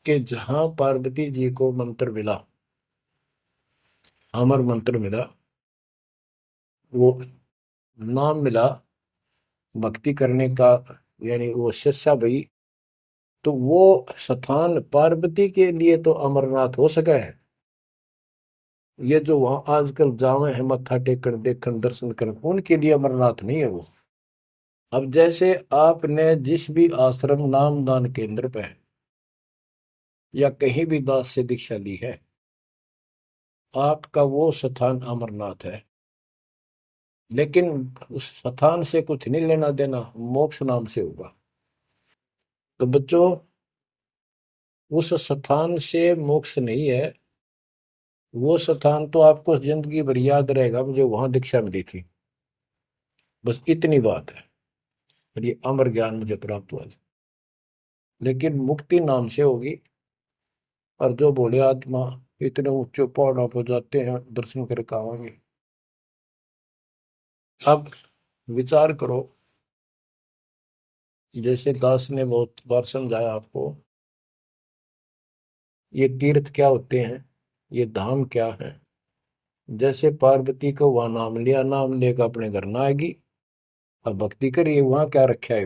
कि जहां पार्वती जी को मंत्र मिला, अमर मंत्र मिला, वो नाम मिला भक्ति करने का, यानी वो शिष्या भई, तो वो स्थान पार्वती के लिए तो अमरनाथ हो सका है। ये जो वहां आजकल जावे हैं मत्था टेकन देखन दर्शन कर, उनके लिए अमरनाथ नहीं है वो। अब जैसे आपने जिस भी आश्रम नाम दान केंद्र पे या कहीं भी दास से दीक्षा ली है, आपका वो स्थान अमरनाथ है। लेकिन उस स्थान से कुछ नहीं लेना देना, मोक्ष नाम से होगा। तो बच्चों, उस स्थान से मोक्ष नहीं है, वो स्थान तो आपको जिंदगी भर याद रहेगा, मुझे वहां दीक्षा मिली थी, बस इतनी बात है। और ये अमर ज्ञान मुझे प्राप्त हुआ था। लेकिन मुक्ति नाम से होगी। और जो बोले आत्मा इतने ऊंचे पहाड़ों पर जाते हैं दर्शन करके आवांगे। अब विचार करो, जैसे दास ने बहुत बार समझाया आपको, ये तीर्थ क्या होते हैं, ये धाम क्या है। जैसे पार्वती को वहां नाम लिया, नाम लेकर अपने घर ना आएगी, अब भक्ति करिए, वहां क्या रखा है।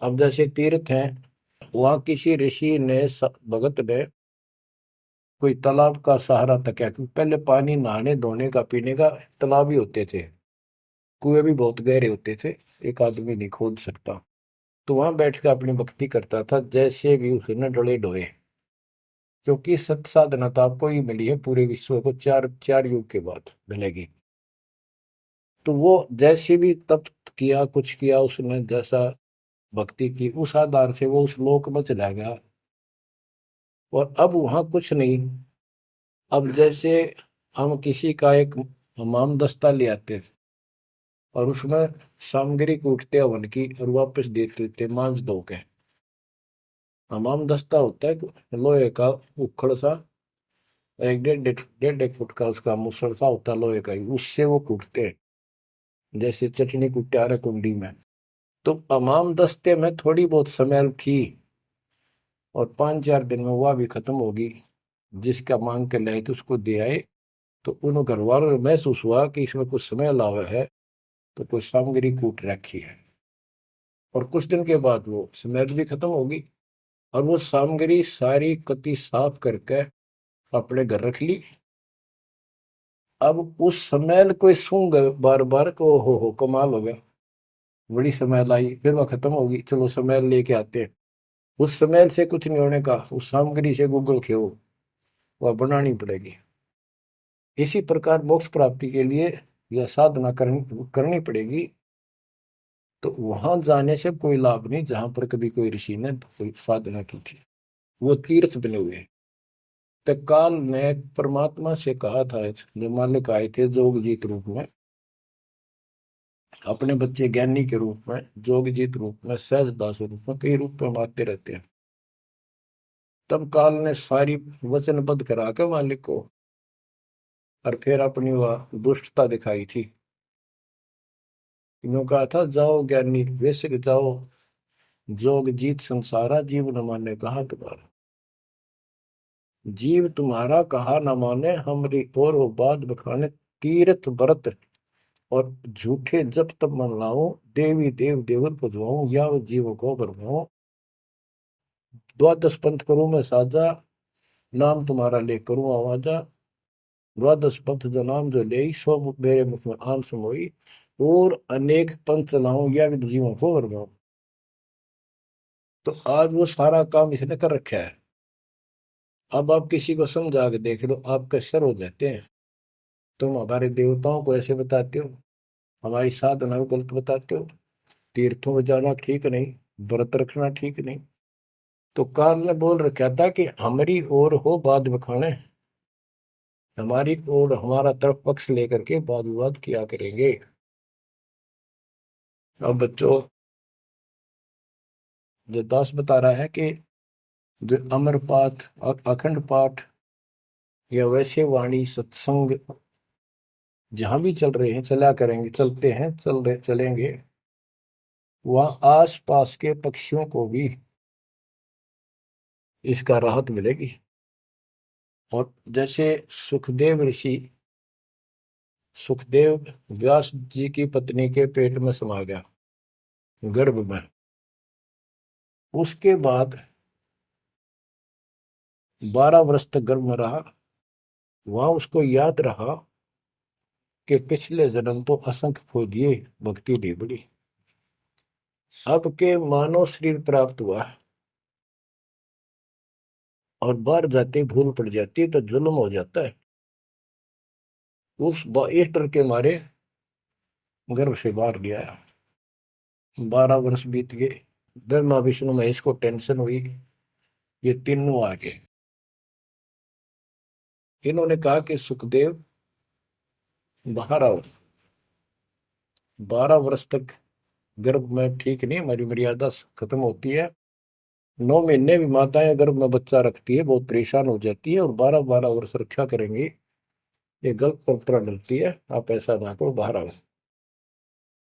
अब जैसे तीर्थ हैं, वहां किसी ऋषि ने भगत ने कोई तालाब का सहारा तक है, क्योंकि पहले पानी नहाने धोने का पीने का तालाब ही होते थे, कुएं भी बहुत गहरे होते थे, एक आदमी नहीं खोद सकता। तो वहां बैठ कर अपनी भक्ति करता था, जैसे भी उसने डले डोए। क्योंकि सत साधना तो आपको ही मिली है, पूरे विश्व को चार चार युग के बाद मिलेगी। तो वो जैसे भी तप किया, कुछ किया उसने, जैसा भक्ति की, उस आधार से वो उस लोक में चला गया। और अब वहां कुछ नहीं। अब जैसे हम किसी का एक हमाम दस्ता ले आते थे और उसमें सामग्री कूटते हवन की और वापस देते थे मांझ धो के। हमाम दस्ता होता है लोहे का उखड़ सा, एक डेढ़ एक फुट का उसका मुसड़ सा होता है लोहे का ही, उससे वो कूटते हैं जैसे चटनी कुट्टे आ रहे कुंडी में। तो हमाम दस्ते में थोड़ी बहुत स्मेल थी और 5-4 दिन में वह भी खत्म होगी। जिसका मांग के लाए तो उसको दे आए, तो उन घर वालों ने महसूस हुआ कि इसमें कुछ स्मेल आवा है, तो कोई सामग्री कूट रखी है। और कुछ दिन के बाद वो स्मेल भी खत्म होगी और वो सामग्री सारी कति साफ करके अपने घर रख ली। अब उस स्मेल को सूंघ बार बार को हो कमाल हो गया, बड़ी स्मेल आई, फिर वह खत्म होगी, चलो स्मेल लेके आते हैं। उस स्मेल से कुछ नहीं होने का, उस सामग्री से गूगल खेओ, वह बनानी पड़ेगी। इसी प्रकार मोक्ष प्राप्ति के लिए यह साधना करनी पड़ेगी। तो वहां जाने से कोई लाभ नहीं जहां पर कभी कोई ऋषि ने कोई साधना की थी, वो तीर्थ बने हुए हैं। तो काल ने परमात्मा से कहा था, जो मालिक आए थे जोगजीत रूप में, अपने बच्चे ज्ञानी के रूप में, जोगजीत रूप में, सहजदास रूप में, कई रूप में हम आते रहते हैं। तब काल ने सारी वचनबद्ध करा के मालिक को, और फिर अपनी वह दुष्टता दिखाई थी। यूं कहा था, जाओ ज्ञानी वैसे जाओ, जोग जीत संसारा, जीव न माने कहा तुम्हारा। जीव तुम्हारा कहा न माने, हमरी और वो बात बखाने, तीर्थ व्रत और झूठे जब तब मन लाऊं, देवी देव देवर पुजवाऊं, या वो जीव को बरमाऊं। द्वादश पंथ करूं मैं साजा, नाम तुम्हारा ले करूं आवाजा। द्वादश पंथ जो नाम जो ले, सो मेरे मुख में आन समोई, और अनेक पंथ चलाऊं, या विद जीवों को बरमाऊं। तो आज वो सारा काम इसने कर रखा है। अब आप किसी को समझा के देख लो, आपके सर हो जाते हैं। तुम हमारे देवताओं को ऐसे बताते हो, हमारी साधना को गलत बताते हो, तीर्थों में जाना ठीक नहीं, व्रत रखना ठीक नहीं। तो काल ने बोल रखा था कि हमारी ओर हो बाद बखाने, हमारी ओर हमारा तरफ पक्ष लेकर के वाद विवाद किया करेंगे। अब बच्चों, जो दास बता रहा है कि जो अमर पाठ और अखंड पाठ या वैसे वाणी सत्संग जहां भी चल रहे हैं, चला करेंगे, चलते हैं, चल रहे चलेंगे, वहां आस पास के पक्षियों को भी इसका राहत मिलेगी। और जैसे सुखदेव ऋषि, सुखदेव व्यास जी की पत्नी के पेट में समा गया, गर्भ में, उसके बाद 12 वर्ष तक गर्भ में रहा। वहां उसको याद रहा कि पिछले जन्म तो असंख्य खो दिए, भक्ति नहीं बड़ी, अब के मानव शरीर प्राप्त हुआ और बाहर जाते भूल पड़ जाती है तो जुल्म हो जाता है। इस डर के मारे गर्भ से बाहर गया। 12 वर्ष बीत गए, ब्रह्मा विष्णु महेश को टेंशन हुई, ये तीनों आ गए। इन्होंने कहा कि सुखदेव बाहर आओ, 12 वर्ष तक गर्भ में ठीक नहीं, हमारी मर्यादा खत्म होती है। 9 महीने भी माताएं गर्भ में बच्चा रखती है, बहुत परेशान हो जाती है, और 12-12 वर्ष रक्षा करेंगी, ये गलत परंपरा डलती है, आप ऐसा ना करो, बाहर आओ।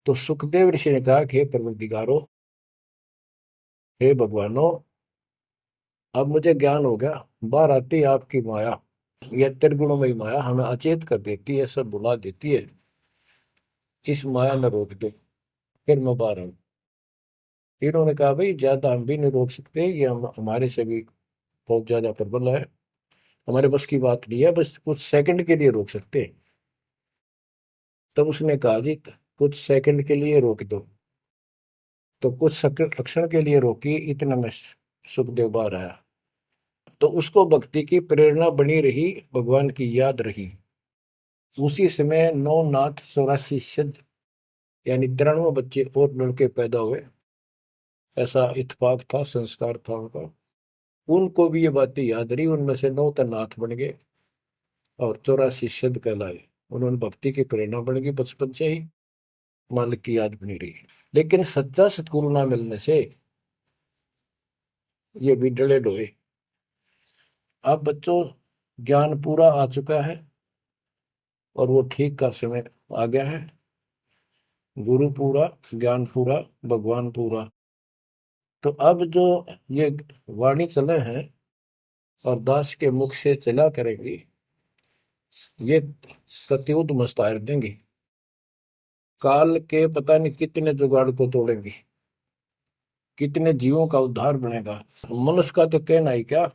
तो सुखदेव ऋषि ने कहा कि हे परवरदिगारो, हे भगवानो, अब मुझे ज्ञान हो गया, बाहर आती है आपकी माया, यह त्रिगुणमयी माया हमें अचेत कर देती है, सब बुला देती है, इस माया में रोक दो, फिर मैं बाहर आऊं। इन्होंने कहा भाई ज्यादा हम भी नहीं रोक सकते, ये हमारे से भी बहुत ज्यादा प्रबल है, हमारे बस की बात नहीं है, बस कुछ सेकंड के लिए रोक सकते हैं। तब उसने कहा जी कुछ सेकंड के लिए रोक दो। तो कुछ क्षण के लिए रोकी, इतने में सुखदेव बाहर आया। तो उसको भक्ति की प्रेरणा बनी रही, भगवान की याद रही। उसी समय 9 नाथ 84 सिद्ध, यानी 93 बच्चे और लड़के पैदा हुए, ऐसा इत्तेफाक था, संस्कार था उनका। उनको भी ये बातें याद रही, उनमें से 9 तो नाथ बन गए। और 84 सिद्ध कहलाए। उन्होंने भक्ति की प्रेरणा बन गई, बचपन से ही मालिक की याद बनी रही। लेकिन सच्चा सतगुरु ना मिलने से ये भी डले डोए। अब बच्चों ज्ञान पूरा आ चुका है और वो ठीक का समय आ गया है। गुरु पूरा, ज्ञान पूरा, भगवान पूरा। तो अब जो ये वाणी चले हैं और दास के मुख से चला करेंगी, ये सत्युत मस्तार देंगी। काल के पता नहीं कितने जुगाड़ को तोड़ेंगी, कितने जीवों का उद्धार बनेगा। मनुष्य का तो कहना ही क्या,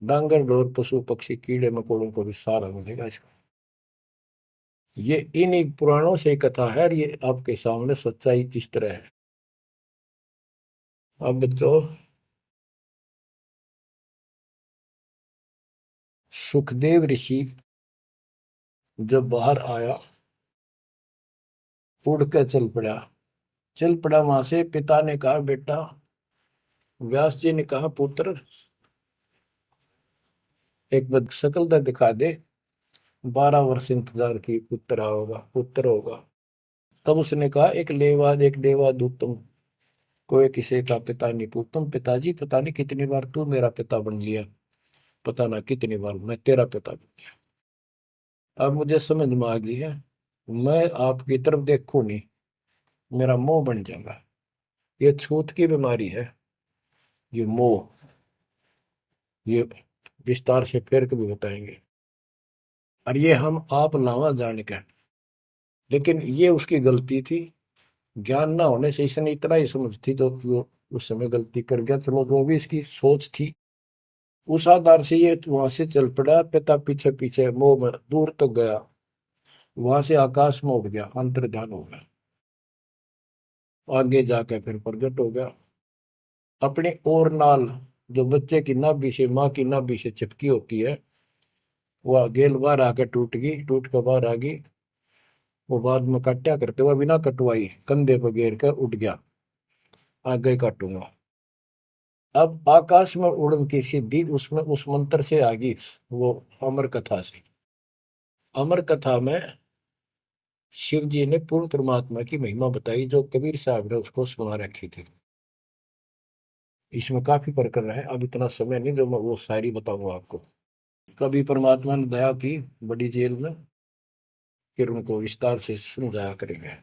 डांगर डोर पशु पक्षी कीड़े मकोड़ों को भी सहारा मिलेगा इसका। ये इन पुराणों से कथा है और ये आपके सामने सच्चाई किस तरह है। अब तो सुखदेव ऋषि जब बाहर आया, उड़ के चल पड़ा वहां से। पिता ने कहा बेटा, व्यास जी ने कहा पुत्र, एक बार शकल तो दिखा दे। 12 वर्ष इंतजार की, पुत्र होगा। तब उसने कहा एक लेवा दूतम, कोई किसी का पिता नहीं पूछतम। पिताजी पता नहीं कितनी बार तू मेरा पिता बन लिया, पता ना कितनी बार मैं तेरा पिता बन लिया। अब मुझे समझ में आ गई है, मैं आपकी तरफ देखूं नहीं, मेरा मोह बन जाएगा। ये छूत की बीमारी है, ये मोह। ये विस्तार से फिर कभी बताएंगे। और ये हम आप लावा जाने का, लेकिन ये उसकी गलती थी। ज्ञान ना होने से इसने इतना ही समझ थी जो कि वो उस समय गलती कर गया। चलो जो भी इसकी सोच थी, उस आधार से ये वहां से चल पड़ा। पिता पीछे पीछे मोह में दूर तक गया, वहां से आकाश में उड़ गया, अंतर ध्यान हो गया। आगे जाकर फिर प्रकट हो गया अपने और नाल, जो बच्चे की नाभि से, माँ की नाभि से चिपकी होती है, वह गेल बाहर आकर टूट गई, टूट कर बाहर आ गई। वो बाद में काटा करते हुए बिना कटवाई कंधे पर घेर कर उठ गया, आगे काटूंगा। अब आकाश में उड़न की सिद्धि उसमें उस मंत्र से आ गई, वो अमर कथा से। अमर कथा में शिव जी ने पूर्ण परमात्मा की महिमा बताई, जो कबीर साहब ने उसको सुना रखी थी। इसमें काफी प्रकरण है, अब इतना समय नहीं जो मैं वो शायरी बताऊंगा आपको। कभी परमात्मा ने दया की बड़ी जेल में, फिर उनको विस्तार से समझाया करेंगे।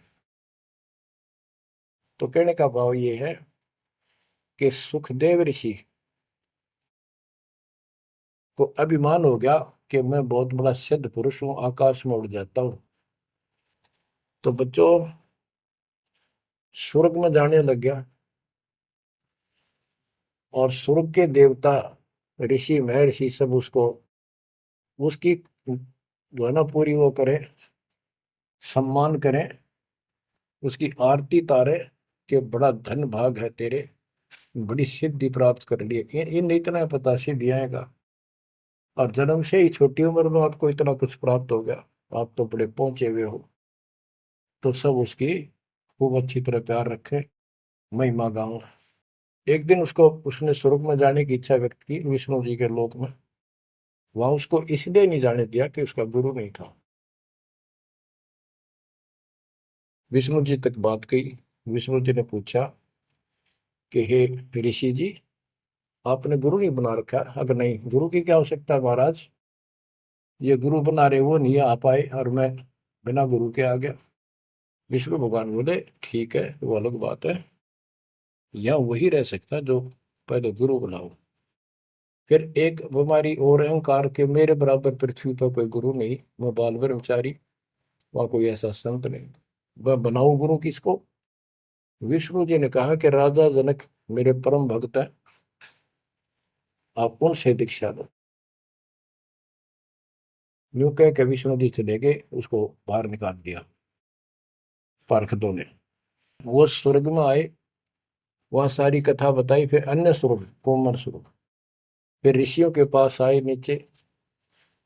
तो कहने का भाव ये है कि सुखदेव ऋषि को अभिमान हो गया कि मैं बहुत बड़ा सिद्ध पुरुष हूं, आकाश में उड़ जाता हूं। तो बच्चों स्वर्ग में जाने लग गया, और स्वर्ग के देवता ऋषि महर्षि सब उसको, उसकी जो है ना पूरी वो करें, सम्मान करें, उसकी आरती तारे कि बड़ा धन भाग है तेरे, बड़ी सिद्धि प्राप्त कर ली। इन इतना पता सिद्धि आएगा, और जन्म से ही छोटी उम्र में आपको इतना कुछ प्राप्त हो गया, आप तो बड़े पहुंचे हुए हो। तो सब उसकी खूब अच्छी तरह प्यार रखे, महिमा गाओ। एक दिन उसको, उसने स्वर्ग में जाने की इच्छा व्यक्त की विष्णु जी के लोक में। वहां उसको इसलिए नहीं जाने दिया कि उसका गुरु नहीं था। विष्णु जी तक बात गई। विष्णु जी ने पूछा कि हे ऋषि जी, आपने गुरु नहीं बना रखा? अगर नहीं, गुरु की क्या आवश्यकता है महाराज, ये गुरु बना रहे वो नहीं आ पाए और मैं बिना गुरु के आ गया। विष्णु भगवान बोले ठीक है, वो अलग बात है, या वही रह सकता जो पहले गुरु बनाओ। फिर एक बीमारी और अहंकार के, मेरे बराबर पृथ्वी पर कोई गुरु नहीं, मैं बाल ब्रह्मचारी, वहां कोई ऐसा संत नहीं, मैं बनाऊं गुरु किसको? विष्णु जी ने कहा कि राजा जनक मेरे परम भक्त है, आप उनसे दीक्षा लो। यूं कह के विष्णु जी चले गए, उसको बाहर निकाल दिया पार्षदों ने। वो स्वर्ग में आए, वहां सारी कथा बताई। फिर अन्य स्वर्ग, कोमर स्वर्ग, फिर ऋषियों के पास आए नीचे,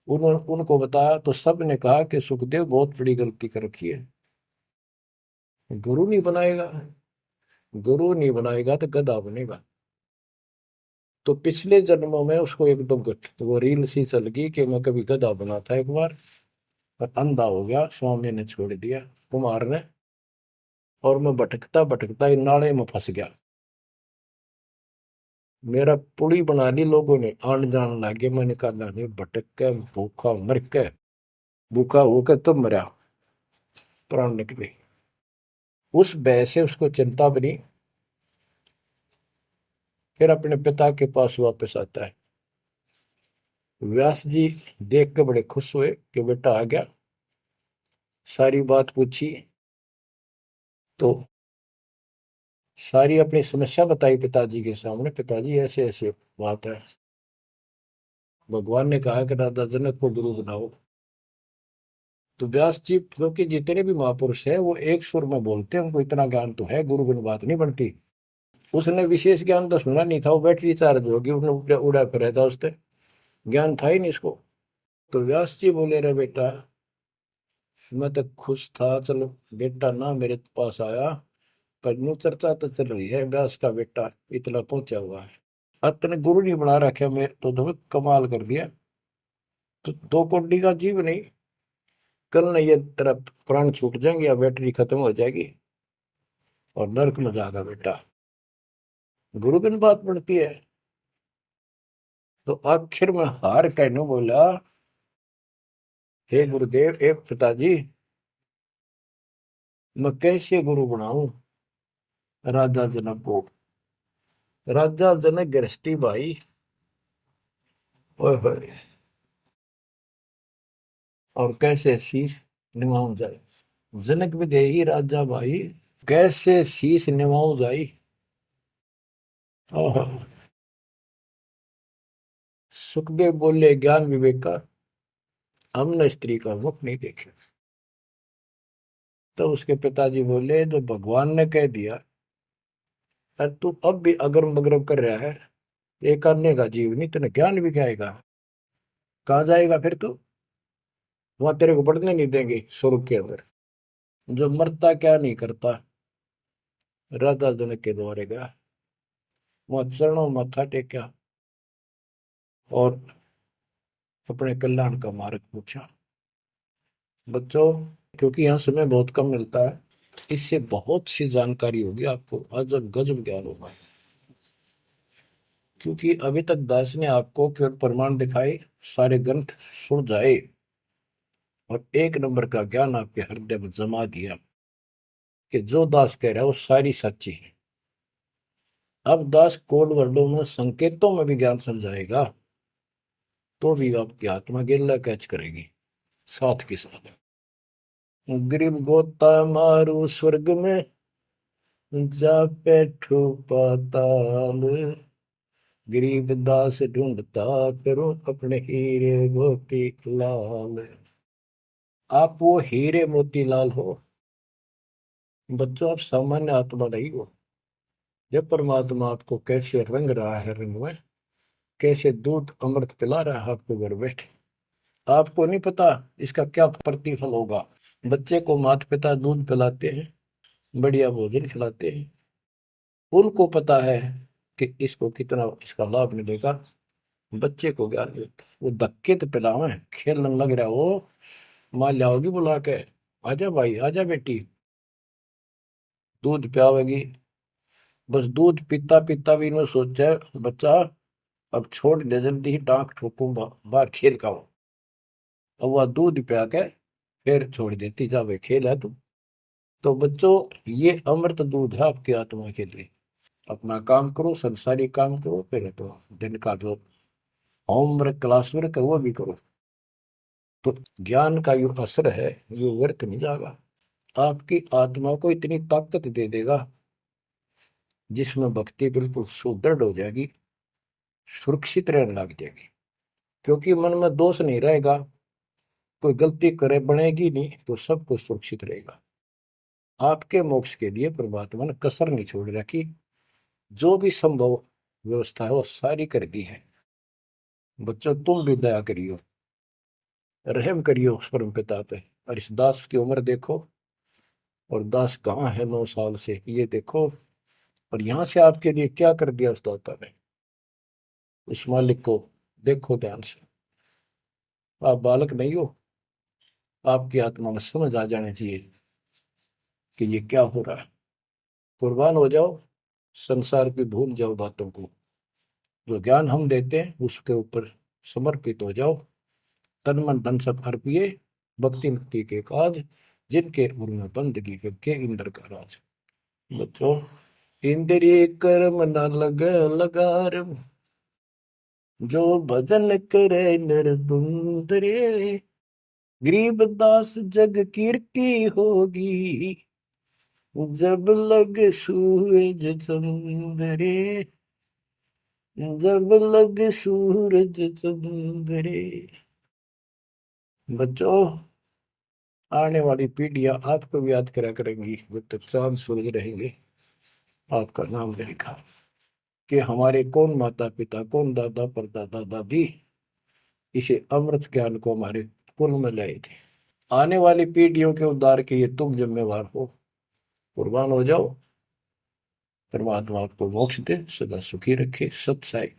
उन्होंने उनको बताया। तो सब ने कहा कि सुखदेव बहुत बड़ी गलती कर रखी है, गुरु नहीं बनाएगा, गुरु नहीं बनाएगा तो गधा बनेगा। तो पिछले जन्मों में उसको एकदम वो रील सी चल गई कि मैं कभी गधा बना था एक बार, और अंधा हो गया, स्वामी ने छोड़ दिया, कुमार ने, और मैं भटकता भटकता इन नाले में फंस गया। मेरा पुली बना ली लोगों ने, आन जान लागे, मैंने कहा नहीं, भटक के भूखा मर के, भूखा होकर तो मरा, प्राण निकले। उस भय से उसको चिंता बनी। फिर अपने पिता के पास वापस आता है। व्यास जी देख के बड़े खुश हुए कि बेटा आ गया। सारी बात पूछी तो सारी अपनी समस्या बताई पिताजी के सामने। पिताजी ऐसे ऐसे बात है, भगवान ने कहा कि राजा जनक को गुरु बनाओ। तो व्यास जी, क्योंकि जितने भी महापुरुष है वो एक सुर में बोलते हैं, उनको इतना ज्ञान तो है, गुरु बिन बात नहीं बनती। उसने विशेष ज्ञान तो सुना नहीं था, वो बैटरी चार्ज होगी, उसने उड़ा उड़ा फिर था, उससे ज्ञान था ही नहीं इसको। तो व्यास जी बोले, रे बेटा, मैं तो खुश था, चलो बेटा ना मेरे पास आया, पर यूं चर्चा तो चल रही है व्यास का बेटा इतना पहुंचा हुआ है, अब तने गुरु नहीं बना रखे, मैं तो तुम्हें कमाल कर दिया। तो दो कोडी का जीव नहीं, कल नहीं ये तेरा प्राण छूट जाएंगे या बैटरी खत्म हो जाएगी और नरक में जाएगा बेटा, गुरु बिन बात पड़ती है। तो आखिर में हार कहने बोला, हे गुरुदेव, हे पिताजी, मैं कैसे गुरु बनाऊं राजा जनक को। राजा जनक गृहस्थी भाई, ओए होए, और कैसे शीश निभाऊं जाए। जनक विदेही राजा भाई, कैसे शीश निभाऊं जाई। ओहो। सुखदेव बोले, ज्ञान विवेक का हमने स्त्री का मुख नहीं देखे। तो उसके पिताजी बोले, जो भगवान ने कह दिया, अरे तू अब भी अगरम बगरम कर रहा है, ये करने का जीव नहीं, तेने ज्ञान भी क्या आएगा, कहाँ जाएगा फिर तू, वहां तेरे को पढ़ने नहीं देंगे स्वर्ग के अंदर। जो मरता क्या नहीं करता, राजा जनक के द्वारे गया, वहां चरणों में मत्था टेका और अपने कल्याण का मार्ग पूछा। बच्चों, क्योंकि यहाँ समय बहुत कम मिलता है, इससे बहुत सी जानकारी होगी आपको, अजब गजब ज्ञान होगा। क्योंकि अभी तक दास ने आपको केवल प्रमाण दिखाए, सारे ग्रंथ सुन जाए और एक नंबर का ज्ञान आपके हृदय में जमा दिया कि जो दास कह रहा है वो सारी सच्ची है। अब दास कोड वर्डों में, संकेतों में भी ज्ञान समझाएगा, तो भी आपकी आत्मा गिल्ला कैच करेगी साथ के साथ। गरीब गोता मारू स्वर्ग में, जा बैठो पाताल, गरीब दास ढूंढता फिरो अपने हीरे मोती लाल। आप वो हीरे मोती लाल हो बच्चों, आप सामान्य आत्मा नहीं हो। जब परमात्मा आपको कैसे रंग रहा है, रंग में कैसे दूध अमृत पिला रहा है आपको घर बैठे, आपको नहीं पता इसका क्या प्रतिफल होगा। बच्चे को माता पिता दूध पिलाते हैं, बढ़िया भोजन खिलाते हैं, उनको पता है कि इसको कितना इसका लाभ मिलेगा। बच्चे को ज्ञान नहीं होता, वो धक्के तो पिलावे, खेलने लग रहा हो, माँ लाओगी बुला के, आजा भाई आजा बेटी, दूध पियावेगी। बस दूध पीता पीता भी इन्होंने सोचा है, बच्चा अब छोड़ दे, जल्दी ही टांग ठोकूं, बाहर खेल का हो। अब वह दूध पिया के फिर छोड़ देती, जा भाई खेल है तू। तो बच्चों, ये अमृत दूध है आपकी आत्मा के लिए। अपना काम करो, संसारी काम करो, फिर तो दिन का जो होमवर्क क्लास वर्क है वो भी करो। तो ज्ञान का जो असर है ये व्यर्थ नहीं जाएगा, आपकी आत्मा को इतनी ताकत दे देगा जिसमें भक्ति बिल्कुल सुदृढ़ हो जाएगी, सुरक्षित रहने लग जाएगी। क्योंकि मन में दोष नहीं रहेगा, कोई गलती करे बनेगी नहीं, तो सब कुछ सुरक्षित रहेगा। आपके मोक्ष के लिए परमात्मा ने कसर नहीं छोड़ रखी, जो भी संभव व्यवस्था है वो सारी कर दी है। बच्चों, तुम भी दया करियो, रहम करियो उस परम पिता पे। और इस दास की उम्र देखो, और दास कहाँ है 9 साल से, ये देखो, और यहाँ से आपके लिए क्या कर दिया उस दाता ने। उस मालिक को देखो ध्यान से। आप बालक नहीं हो, आपकी आत्मा में समझ आ जानी चाहिए कि ये क्या हो रहा है। कुर्बान हो जाओ, संसार की भूल जाओ बातों को। जो ज्ञान हम देते हैं उसके ऊपर समर्पित हो जाओ। तन मन धन सब अर्पिए, भक्ति मुक्ति के काज, जिनके उर्म बंदगी के इंद्र का राज। बच्चों, इंद्रिय कर्म न लग लगार, जो भजन करे निर्दुंदरे, गरीबदास जग कीर्ति होगी, जब लग सूरज चंद्रे, जब लग सूरज चंद्रे। बच्चों, आने वाली पीढ़ियां आपको भी याद करा करेंगी, जब तक चांद सूरज रहेंगे आपका नाम रहेगा कि हमारे कौन माता पिता, कौन दादा परदादा दादी इसे अमृत ज्ञान को हमारे कुल में लाए थे। आने वाली पीढ़ियों के उद्धार के लिए तुम जिम्मेवार हो। कुर्बान हो जाओ। परमात्मा आपको मोक्ष दे, सदा सुखी रखे। सत साई।